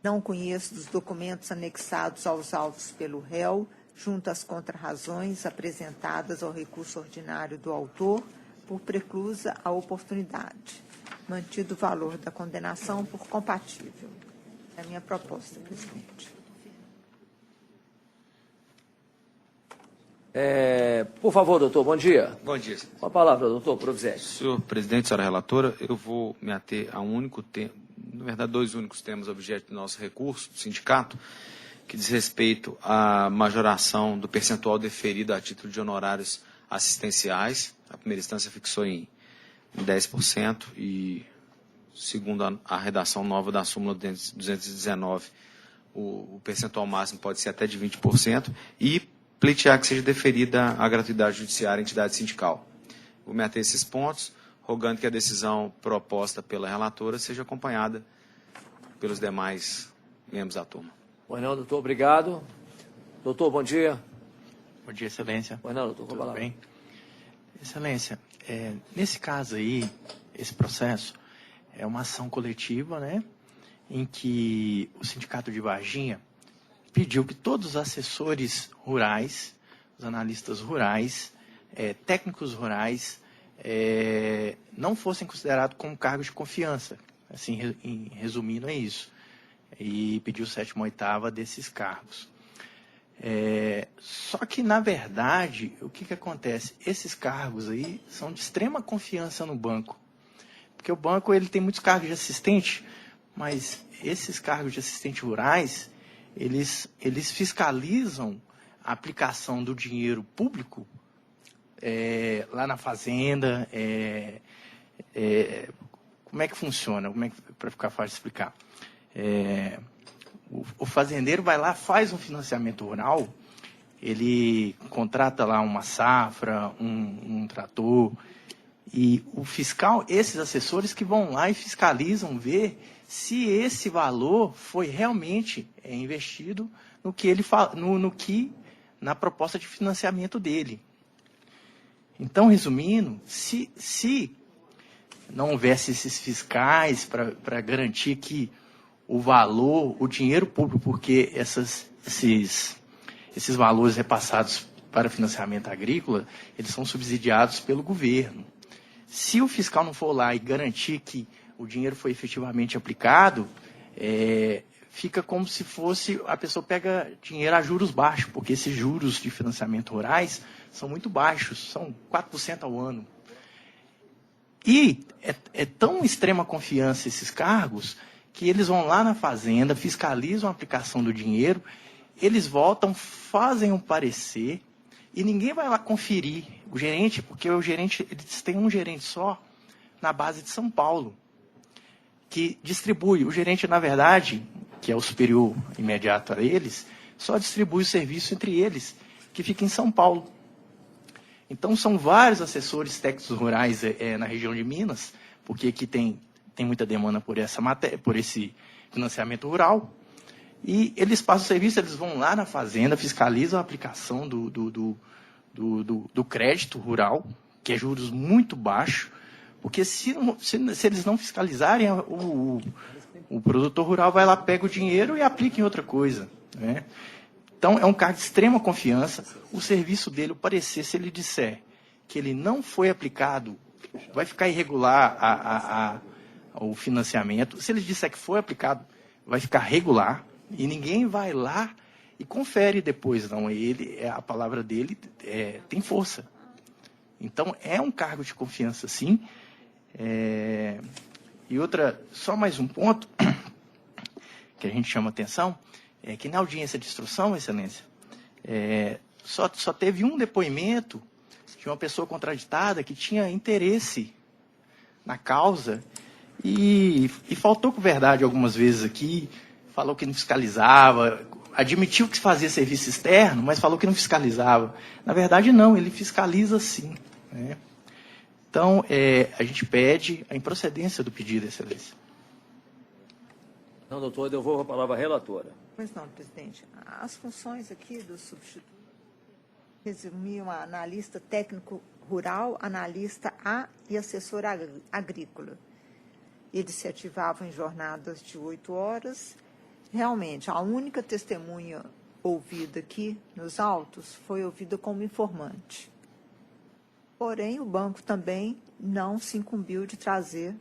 Não conheço dos documentos anexados aos autos pelo réu, junto às contrarrazões apresentadas ao recurso ordinário do autor, por preclusa a oportunidade. Mantido o valor da condenação por compatível. É a minha proposta, presidente. Por favor, doutor, bom dia. Bom dia. Com a palavra, doutor Provizete. Senhor presidente, senhora relatora, eu vou me ater a um único tema, na verdade, 2 únicos temas objeto do nosso recurso, do sindicato, que diz respeito à majoração do percentual deferido a título de honorários assistenciais. A primeira instância fixou em 10% e, segundo a redação nova da súmula 219, o percentual máximo pode ser até de 20%, e pleitear que seja deferida a gratuidade judiciária à entidade sindical. Vou me ater a esses pontos, rogando que a decisão proposta pela relatora seja acompanhada pelos demais membros da turma. Pois não, doutor, obrigado. Doutor, bom dia. Bom dia, excelência. Pois não, doutor, com a Tudo palavra. bem? Excelência, nesse caso aí, esse processo é uma ação coletiva, né, em que o Sindicato de Varginha pediu que todos os assessores rurais, os analistas rurais, técnicos rurais, não fossem considerados como cargos de confiança. Assim, resumindo, é isso. E pediu 7ª e 8ª desses cargos. Só que, na verdade, o que acontece? Esses cargos aí são de extrema confiança no banco. Porque o banco ele tem muitos cargos de assistente, mas esses cargos de assistente rurais, eles fiscalizam a aplicação do dinheiro público lá na fazenda. Como é que funciona? Para ficar fácil de explicar. O fazendeiro vai lá, faz um financiamento rural, ele contrata lá uma safra, um trator, e o fiscal, esses assessores que vão lá e fiscalizam ver se esse valor foi realmente investido no que ele na proposta de financiamento dele. Então, resumindo, se não houvesse esses fiscais para garantir que o valor, o dinheiro público, porque esses valores repassados para financiamento agrícola, eles são subsidiados pelo governo. Se o fiscal não for lá e garantir que o dinheiro foi efetivamente aplicado, fica como se fosse, a pessoa pega dinheiro a juros baixos, porque esses juros de financiamento rurais são muito baixos, são 4% ao ano. E é tão extrema confiança esses cargos que eles vão lá na fazenda, fiscalizam a aplicação do dinheiro, eles voltam, fazem um parecer e ninguém vai lá conferir o gerente, porque o gerente, eles têm um gerente só na base de São Paulo, que distribui. O gerente, na verdade, que é o superior imediato a eles, só distribui o serviço entre eles, que fica em São Paulo. Então, são vários assessores técnicos rurais na região de Minas, porque aqui tem muita demanda por esse financiamento rural, e eles passam o serviço, eles vão lá na fazenda, fiscalizam a aplicação do crédito rural, que é juros muito baixos, porque se eles não fiscalizarem, o produtor rural vai lá, pega o dinheiro e aplica em outra coisa, né? Então, é um cargo de extrema confiança. O serviço dele, o parecer, se ele disser que ele não foi aplicado, vai ficar irregular o financiamento. Se ele disser que foi aplicado, vai ficar regular. E ninguém vai lá e confere depois. Não, a palavra dele tem força. Então, é um cargo de confiança, sim. E só mais um ponto que a gente chama atenção, é que na audiência de instrução, Excelência, só teve um depoimento de uma pessoa contraditada que tinha interesse na causa e faltou com verdade algumas vezes aqui, falou que não fiscalizava, admitiu que fazia serviço externo, mas falou que não fiscalizava. Na verdade, não, ele fiscaliza sim, né? Então, a gente pede a improcedência do pedido, Excelência. Não, doutor, eu devolvo a palavra à relatora. Pois não, presidente. As funções aqui do substituto resumiam a analista técnico rural, analista A e assessor agrícola. Eles se ativavam em jornadas de 8 horas. Realmente, a única testemunha ouvida aqui nos autos foi ouvida como informante. Porém, o banco também não se incumbiu de trazer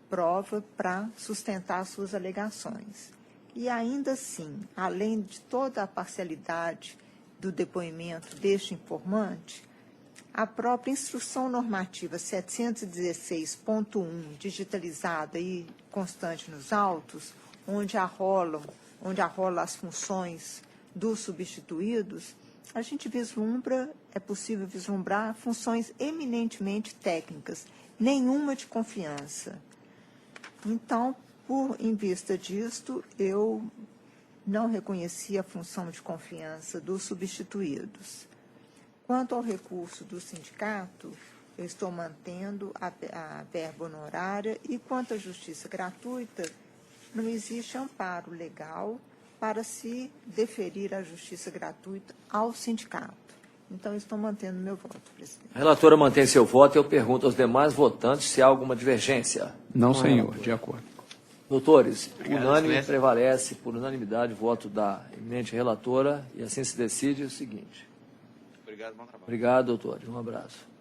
prova para sustentar suas alegações. E ainda assim, além de toda a parcialidade do depoimento deste informante, a própria instrução normativa 716.1, digitalizada e constante nos autos, onde arrola as funções dos substituídos, a gente é possível vislumbrar funções eminentemente técnicas, nenhuma de confiança. Então, em vista disto, eu não reconheci a função de confiança dos substituídos. Quanto ao recurso do sindicato, eu estou mantendo a verba honorária e, quanto à justiça gratuita, não existe amparo legal para se deferir a justiça gratuita ao sindicato. Então, estou mantendo meu voto, presidente. A relatora mantém seu voto e eu pergunto aos demais votantes se há alguma divergência. Não, senhor, de acordo. Doutores, unânime prevalece, por unanimidade, o voto da eminente relatora, e assim se decide o seguinte. Obrigado, bom trabalho. Obrigado, doutores. Um abraço.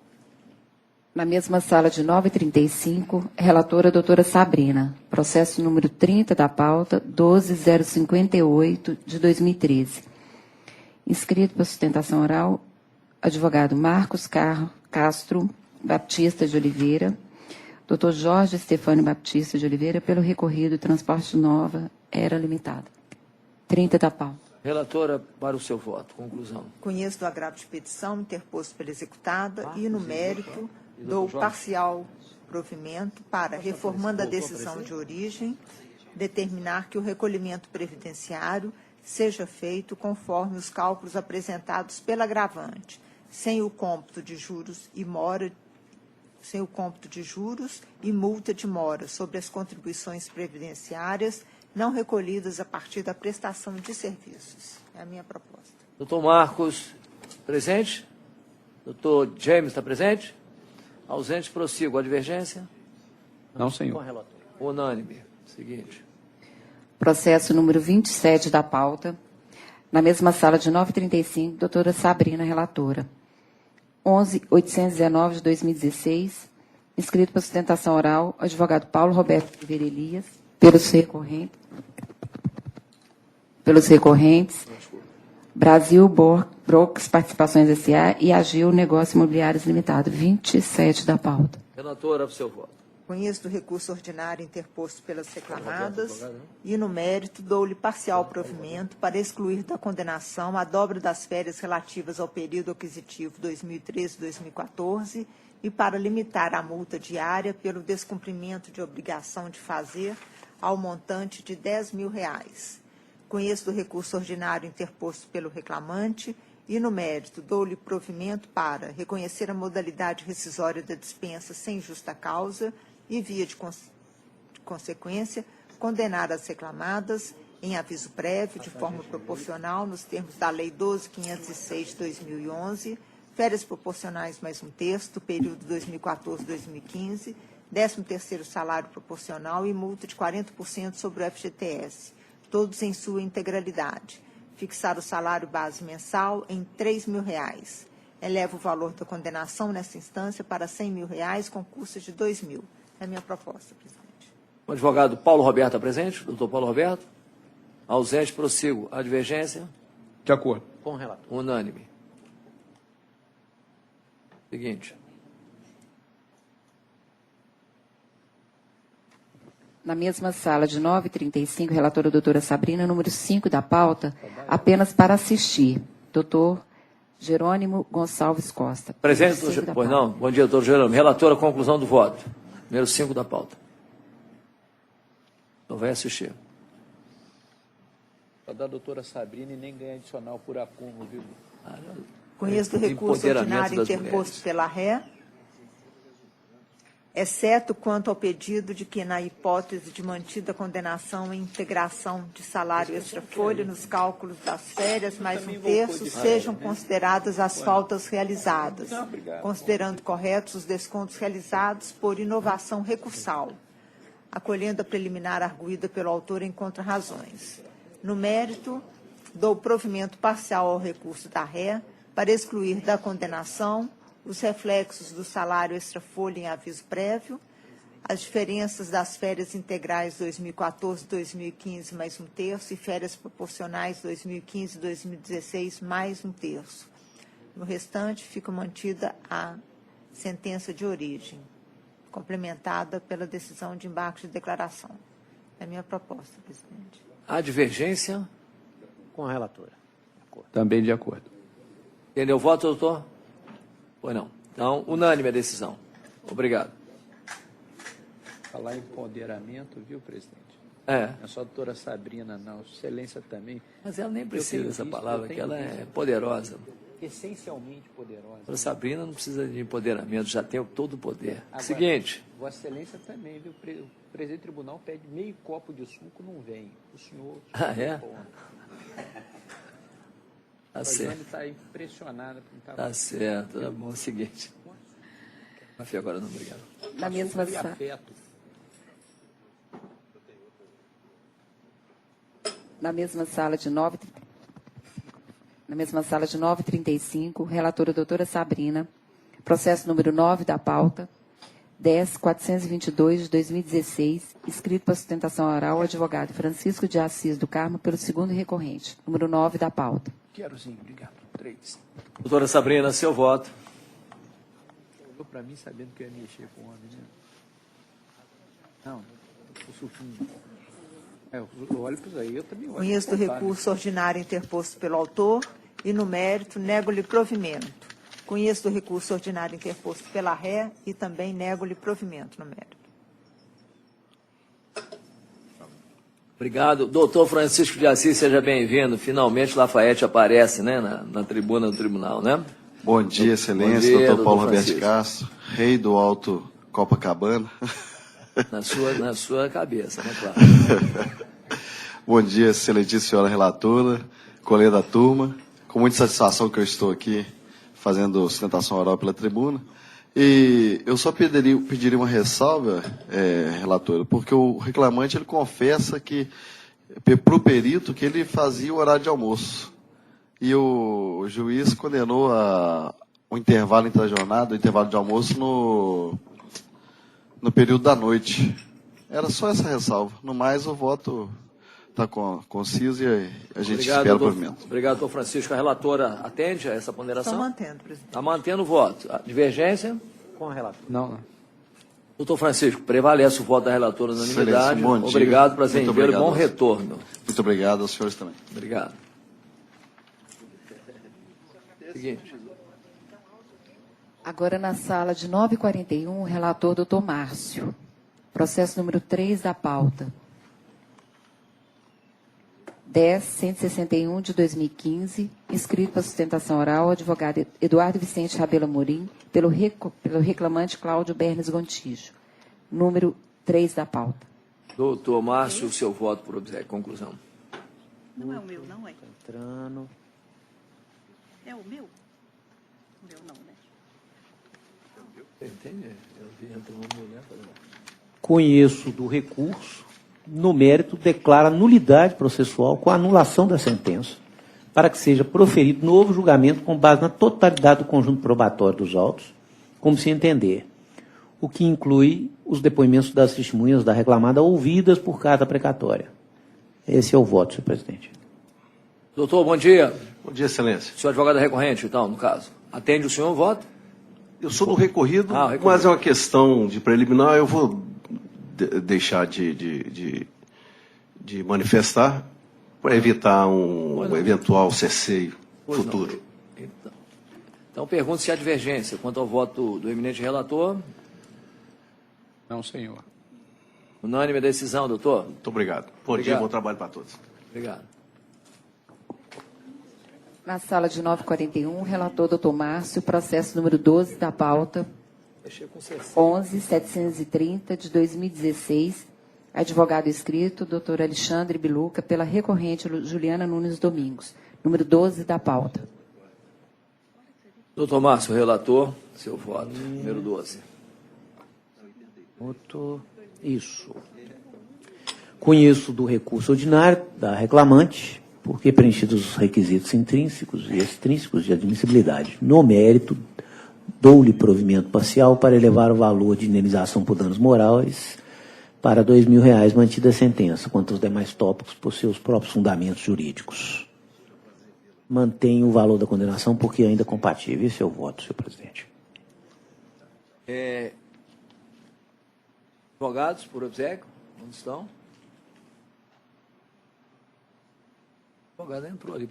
Na mesma sala de 9h35, relatora doutora Sabrina. Processo número 30 da pauta, 12058, de 2013. Inscrito para sustentação oral, advogado Marcos Castro Baptista de Oliveira, doutor Jorge Estefânio Baptista de Oliveira, pelo recorrido Transporte Nova, era limitada. 30 da pauta. Relatora, para o seu voto. Conclusão. Conheço do agravo de petição interposto pela executada e, no mérito, dou parcial provimento para, reformando a decisão de origem, determinar que o recolhimento previdenciário seja feito conforme os cálculos apresentados pela agravante, sem o cômputo de juros e multa de mora sobre as contribuições previdenciárias não recolhidas a partir da prestação de serviços. É a minha proposta. Doutor Marcos, presente? Doutor James está presente? Ausente, prossigo. A divergência? Não, senhor. Unânime. Seguinte. Processo número 27 da pauta. Na mesma sala de 9h35, doutora Sabrina, relatora. 11.819 de 2016. Inscrito para sustentação oral, advogado Paulo Roberto Oliveira Elias, pelo recorrente. pelos recorrentes Brasil Brooks Participações S.A. e Agil Negócios Imobiliários Limitado. 27 da pauta. Relatora, para o seu voto. Conheço do recurso ordinário interposto pelas reclamadas e, no mérito, dou-lhe parcial provimento para excluir da condenação a dobra das férias relativas ao período aquisitivo 2013-2014 e para limitar a multa diária pelo descumprimento de obrigação de fazer ao montante de R$10.000. Conheço do recurso ordinário interposto pelo reclamante e, no mérito, dou-lhe provimento para reconhecer a modalidade rescisória da dispensa sem justa causa e, via de consequência, condenar as reclamadas em aviso prévio, de forma proporcional, nos termos da Lei 12.506 de 2011, férias proporcionais mais um terço do período 2014-2015, 13º salário proporcional e multa de 40% sobre o FGTS, todos em sua integralidade. Fixar o salário base mensal em R$3.000. Eleva o valor da condenação nessa instância para R$100.000, com custas de R$2.000. É a minha proposta, presidente. O advogado Paulo Roberto está presente? Doutor Paulo Roberto? Ausente, prossigo. A divergência? De acordo. Com o relator. Unânime. Seguinte. Na mesma sala de 9h35, relatora doutora Sabrina, número 5 da pauta, apenas para assistir. Doutor Jerônimo Gonçalves Costa. Presente, doutor? Pois não. Bom dia, doutor Jerônimo. Relatora, conclusão do voto. Número 5 da pauta. Então vai assistir. Só da doutora Sabrina e nem ganha adicional por acúmulo, viu? Conheço do recurso ordinário interposto pela ré, exceto quanto ao pedido de que, na hipótese de mantida condenação e integração de salário extra-folha nos cálculos das férias, mais um terço, sejam consideradas as faltas realizadas, considerando corretos os descontos realizados por inovação recursal, acolhendo a preliminar arguída pelo autor em contra-razões. No mérito, dou provimento parcial ao recurso da ré para excluir da condenação os reflexos do salário extra-folha em aviso prévio, as diferenças das férias integrais 2014-2015 mais um terço e férias proporcionais 2015-2016 mais um terço. No restante, fica mantida a sentença de origem, complementada pela decisão de embarque de declaração. É a minha proposta, presidente. A divergência? Com a relatora. Também de acordo. Entendeu o voto, doutor? Pois não. Então, unânime a decisão. Obrigado. Falar em empoderamento, viu, presidente? É. Não é só a doutora Sabrina, não. Excelência também. Mas ela nem precisa dessa palavra, que ela é visto. poderosa. Essencialmente poderosa. A doutora Sabrina não precisa de empoderamento, já tem todo o poder. Agora, Seguinte. Vossa Excelência também, viu? O presidente do tribunal pede meio copo de suco, não vem. O senhor... Ah, é? Bom. Tá A certo. Jane está impressionada. Tá certo, tá bom. Seguinte. Café agora não, obrigado. Na mesma Açúcar e sala. afeto. Na mesma sala de 9h35, relatora doutora Sabrina, processo número 9 da pauta, 10.422 de 2016, escrito para sustentação oral ao advogado Francisco de Assis do Carmo pelo segundo recorrente, número 9 da pauta. Quero sim, obrigado. 3. Doutora Sabrina, seu voto. Olhou para mim sabendo que eu ia mexer com o homem, né? Não, o suquinho. Eu olho para isso aí, eu também olho. Conheço do recurso ordinário interposto pelo autor e, no mérito, nego-lhe provimento. Conheço do recurso ordinário interposto pela ré e também nego-lhe provimento no mérito. Obrigado. Doutor Francisco de Assis, seja bem-vindo. Finalmente Lafayette aparece, né, na tribuna do tribunal, né? Bom dia, Excelência, Bom dia, doutor Paulo doutor Roberto Francisco. Castro, rei do Alto Copacabana. Na sua cabeça, né, claro. Bom dia, excelentíssima senhora relatora, colega da turma. Com muita satisfação que eu estou aqui fazendo sustentação oral pela tribuna. E eu só pediria uma ressalva, relatora, porque o reclamante ele confessa que, para o perito, que ele fazia o horário de almoço. E o juiz condenou o intervalo entre a jornada, o intervalo de almoço, no período da noite. Era só essa ressalva. No mais, o voto tá conciso e a gente Obrigado, espera o doutor, provimento. obrigado, doutor Francisco. A relatora atende a essa ponderação? Estão mantendo, presidente. Está mantendo o voto. A divergência? Com a relatora. Não. Doutor Francisco, prevalece o voto da relatora na unanimidade. Excelência, bom dia. Obrigado, prazer Muito em vê-lo. obrigado Bom aos- retorno. Muito obrigado aos senhores também. Obrigado. Seguinte. Agora, na sala de 9h41, o relator doutor Márcio. Processo número 3 da pauta. 10.161 de 2015, inscrito para sustentação oral, o advogado Eduardo Vicente Rabelo Amorim, pelo reclamante Cláudio Bernes Gontijo. Número 3 da pauta. Doutor Márcio, o seu voto por obséquio. Conclusão. Não é o meu, não é? Entrando. É o meu? O meu não, né? Entende? Eu vi entre uma mulher fazendo. Conheço do recurso, no mérito, declara nulidade processual com a anulação da sentença, para que seja proferido novo julgamento com base na totalidade do conjunto probatório dos autos, como se entender, o que inclui os depoimentos das testemunhas da reclamada ouvidas por carta precatória. Esse é o voto, senhor presidente. Doutor, bom dia. Bom dia, excelência. Senhor advogado recorrente, então, no caso. Atende o senhor o voto? Eu sou do recorrido, recorrido. mas é uma questão de preliminar. Eu vou deixar de manifestar para evitar um eventual cesseio futuro. Então, pergunto se há divergência quanto ao voto do eminente relator. Não, senhor. Unânime a decisão, doutor? Muito obrigado. Bom dia, bom trabalho para todos. Obrigado. Na sala de 9h41, o relator doutor Márcio, processo número 12 da pauta, 11.730 de 2016, advogado escrito, doutor Alexandre Biluca, pela recorrente Juliana Nunes Domingos, número 12 da pauta. Doutor Márcio, relator, seu voto, número 12. Voto. Isso. Conheço do recurso ordinário da reclamante, porque preenchidos os requisitos intrínsecos e extrínsecos de admissibilidade. No mérito, dou-lhe provimento parcial para elevar o valor de indenização por danos morais para R$ 2.000, mantida a sentença, quanto aos demais tópicos por seus próprios fundamentos jurídicos. Mantenho o valor da condenação porque ainda é compatível. Esse é o voto, senhor presidente. Advogados, por obséquio, onde estão? O advogado entrou ali.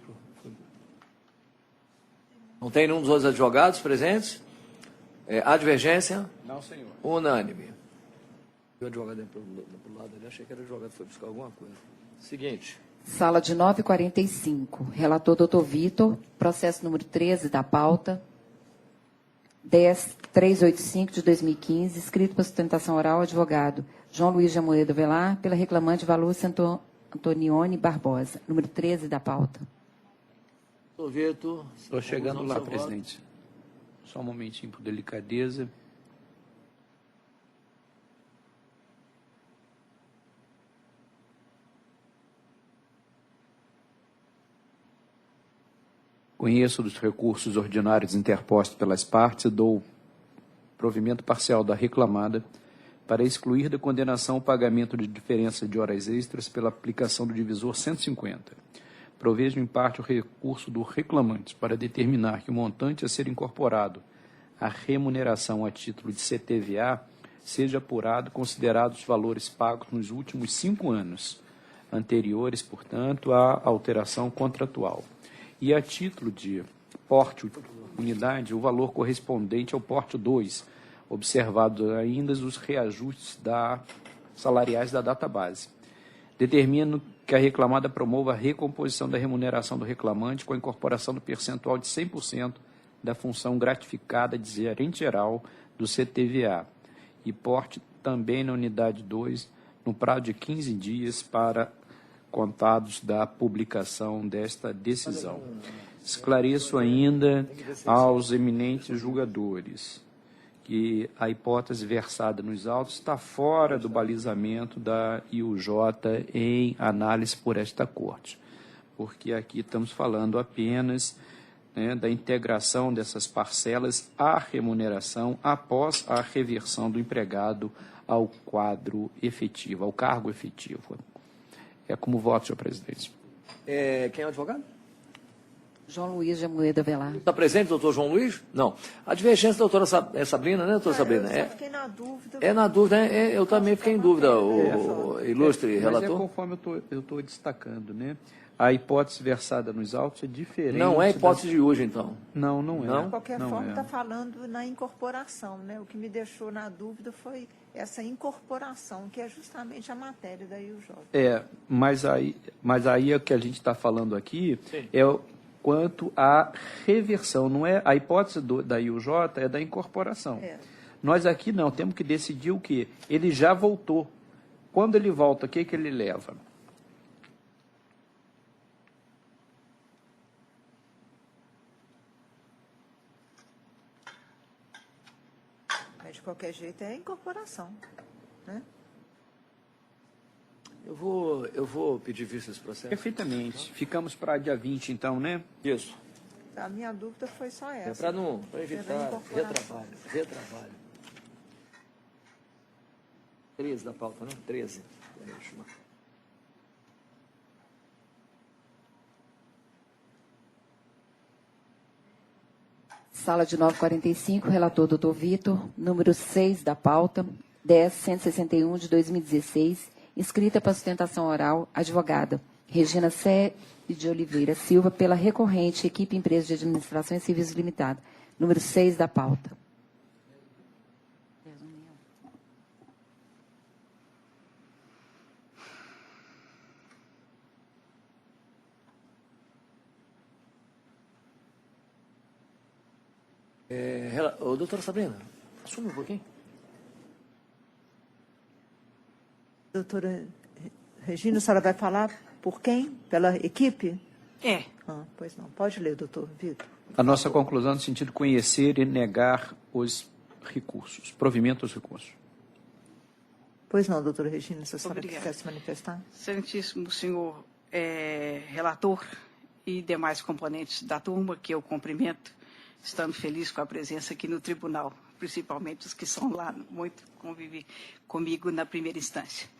Não tem nenhum dos outros advogados presentes? Há divergência? Não, senhor. Unânime. O advogado entrou do lado ali, achei que era advogado, foi buscar alguma coisa. Seguinte. Sala de 9h45, relator doutor Vitor, processo número 13 da pauta, 10.385 de 2015, escrito para sustentação oral, advogado João Luiz de Amoedo Velar, pela reclamante Valúcia Antonione Barbosa, número 13 da pauta. Doutor Vitor. Estou chegando lá, seu voto. presidente. Só um momentinho, por delicadeza. Conheço dos recursos ordinários interpostos pelas partes e dou provimento parcial da reclamada para excluir da condenação o pagamento de diferença de horas extras pela aplicação do divisor 150. Provejo em parte o recurso do reclamante para determinar que o montante a ser incorporado à remuneração a título de CTVA seja apurado considerados os valores pagos nos últimos 5 anos, anteriores, portanto, à alteração contratual. E a título de porte unidade, o valor correspondente ao porte 2, observado ainda os reajustes salariais da database. Determino que a reclamada promova a recomposição da remuneração do reclamante com a incorporação do percentual de 100% da função gratificada de gerente geral do CTVA e porte também na unidade 2 no prazo de 15 dias para contados da publicação desta decisão. Esclareço ainda aos eminentes julgadores que a hipótese versada nos autos está fora do balizamento da IUJ em análise por esta Corte, porque aqui estamos falando apenas da integração dessas parcelas à remuneração após a reversão do empregado ao quadro efetivo, ao cargo efetivo. É como voto, senhor presidente. Quem é o advogado? João Luiz de Amoedo Avelar. Está presente, doutor João Luiz? Não. A divergência da doutora Sabrina, né, doutora Sabrina? Eu só fiquei na dúvida. Na dúvida, eu também fiquei em dúvida, o ilustre relator. Mas conforme eu estou destacando, né? A hipótese versada nos autos é diferente. Não é a hipótese de hoje, então? Não, não é. Não? De qualquer forma, está falando na incorporação, né? O que me deixou na dúvida foi essa incorporação, que é justamente a matéria da IUJ. Mas aí o que a gente está falando aqui Sim. Quanto à reversão, não é a hipótese da IUJ, é da incorporação. Nós aqui não, temos que decidir o quê? Ele já voltou. Quando ele volta, o que ele leva? Mas, de qualquer jeito, é incorporação, né? Eu vou pedir vista desse processo. Perfeitamente. Ficamos para dia 20, então, né? Isso. A minha dúvida foi só essa. Para evitar retrabalho. 13 da pauta, né? 13. Deixa eu... Sala de 945, relator doutor Vitor, número 6 da pauta, 10.161 de 2016, inscrita para sustentação oral, advogada Regina Sé de Oliveira Silva, pela recorrente Equipe Empresa de Administração e Serviços Limitada, número 6 da pauta. Doutora Sabrina, assume um pouquinho. Doutora Regina, a senhora vai falar por quem? Pela equipe? Pois não. Pode ler, doutor Vitor. A nossa conclusão no sentido de conhecer e negar os recursos, provimento dos recursos. Pois não, doutora Regina, se a senhora quiser se manifestar. Excelentíssimo senhor relator e demais componentes da turma, que eu cumprimento, estando feliz com a presença aqui no tribunal, principalmente os que são lá, muito convivem comigo na primeira instância.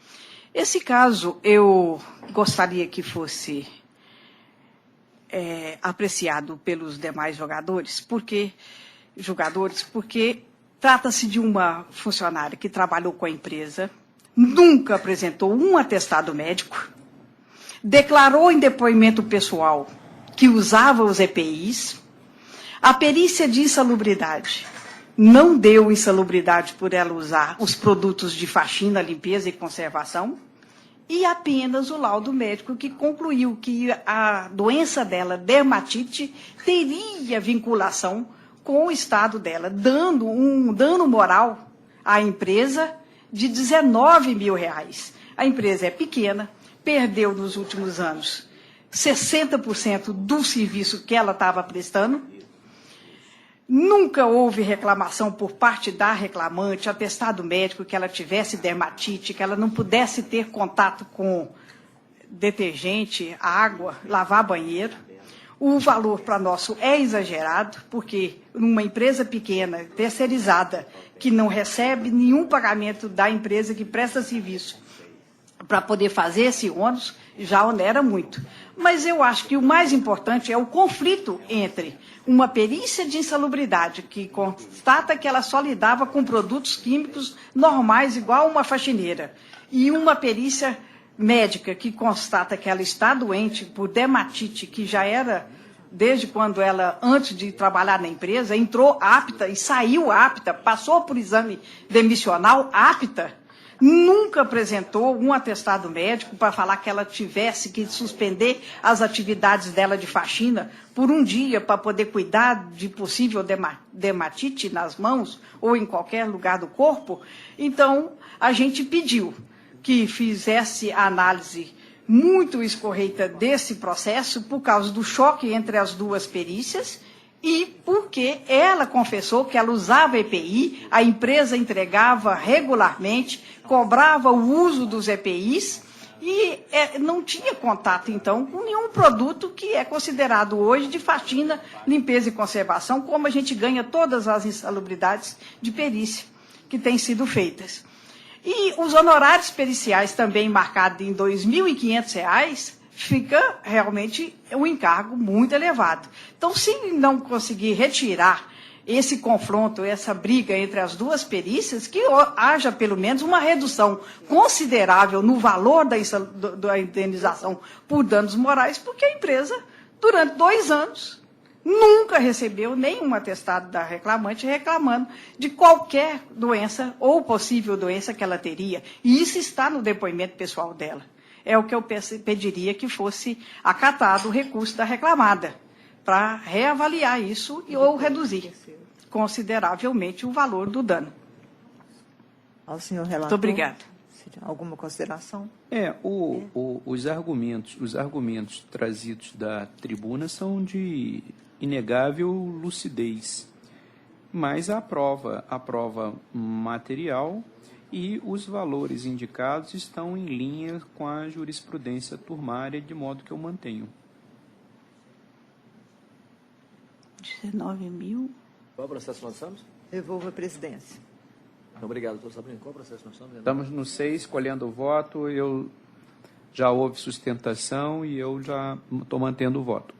Esse caso, eu gostaria que fosse apreciado pelos demais julgadores, porque trata-se de uma funcionária que trabalhou com a empresa, nunca apresentou um atestado médico, declarou em depoimento pessoal que usava os EPIs. A perícia de insalubridade não deu insalubridade por ela usar os produtos de faxina, limpeza e conservação, e apenas o laudo médico que concluiu que a doença dela, dermatite, teria vinculação com o estado dela, dando um dano moral à empresa de R$19 mil. A empresa é pequena, perdeu nos últimos anos 60% do serviço que ela estava prestando. Nunca houve reclamação por parte da reclamante, atestado médico, que ela tivesse dermatite, que ela não pudesse ter contato com detergente, água, lavar banheiro. O valor para nós é exagerado, porque numa empresa pequena, terceirizada, que não recebe nenhum pagamento da empresa que presta serviço para poder fazer esse ônus, já onera muito. Mas eu acho que o mais importante é o conflito entre uma perícia de insalubridade, que constata que ela só lidava com produtos químicos normais, igual uma faxineira, e uma perícia médica, que constata que ela está doente por dermatite, que já era desde quando ela, antes de trabalhar na empresa, entrou apta e saiu apta, passou por exame demissional apta, nunca apresentou um atestado médico para falar que ela tivesse que suspender as atividades dela de faxina por um dia para poder cuidar de possível dermatite nas mãos ou em qualquer lugar do corpo. Então, a gente pediu que fizesse a análise muito escorreita desse processo por causa do choque entre as duas perícias e porque ela confessou que ela usava EPI, a empresa entregava regularmente, cobrava o uso dos EPIs e não tinha contato, então, com nenhum produto que é considerado hoje de faxina, limpeza e conservação, como a gente ganha todas as insalubridades de perícia que têm sido feitas. E os honorários periciais também marcados em R$ 2.500, fica realmente um encargo muito elevado. Então, se não conseguir retirar esse confronto, essa briga entre as duas perícias, que haja pelo menos uma redução considerável no valor da indenização por danos morais, porque a empresa, durante 2 anos, nunca recebeu nenhum atestado da reclamante reclamando de qualquer doença ou possível doença que ela teria. E isso está no depoimento pessoal dela. É o que eu pediria que fosse acatado o recurso da reclamada, para reavaliar isso ou reduzir consideravelmente o valor do dano. Ao senhor relator. Muito obrigada. Alguma consideração? Os argumentos trazidos da tribuna são de inegável lucidez, mas a prova material e os valores indicados estão em linha com a jurisprudência turmária, de modo que eu mantenho. 19.000. Qual o processo nós estamos? Devolvo a presidência. Obrigado, doutor Sabrina. Qual o processo nós estamos? Estamos no 6, colhendo o voto. Já houve sustentação e eu já estou mantendo o voto.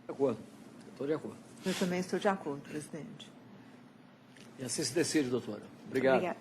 De acordo. Estou de acordo. Eu também estou de acordo, presidente. E assim se decide, doutora. Obrigado. Obrigada.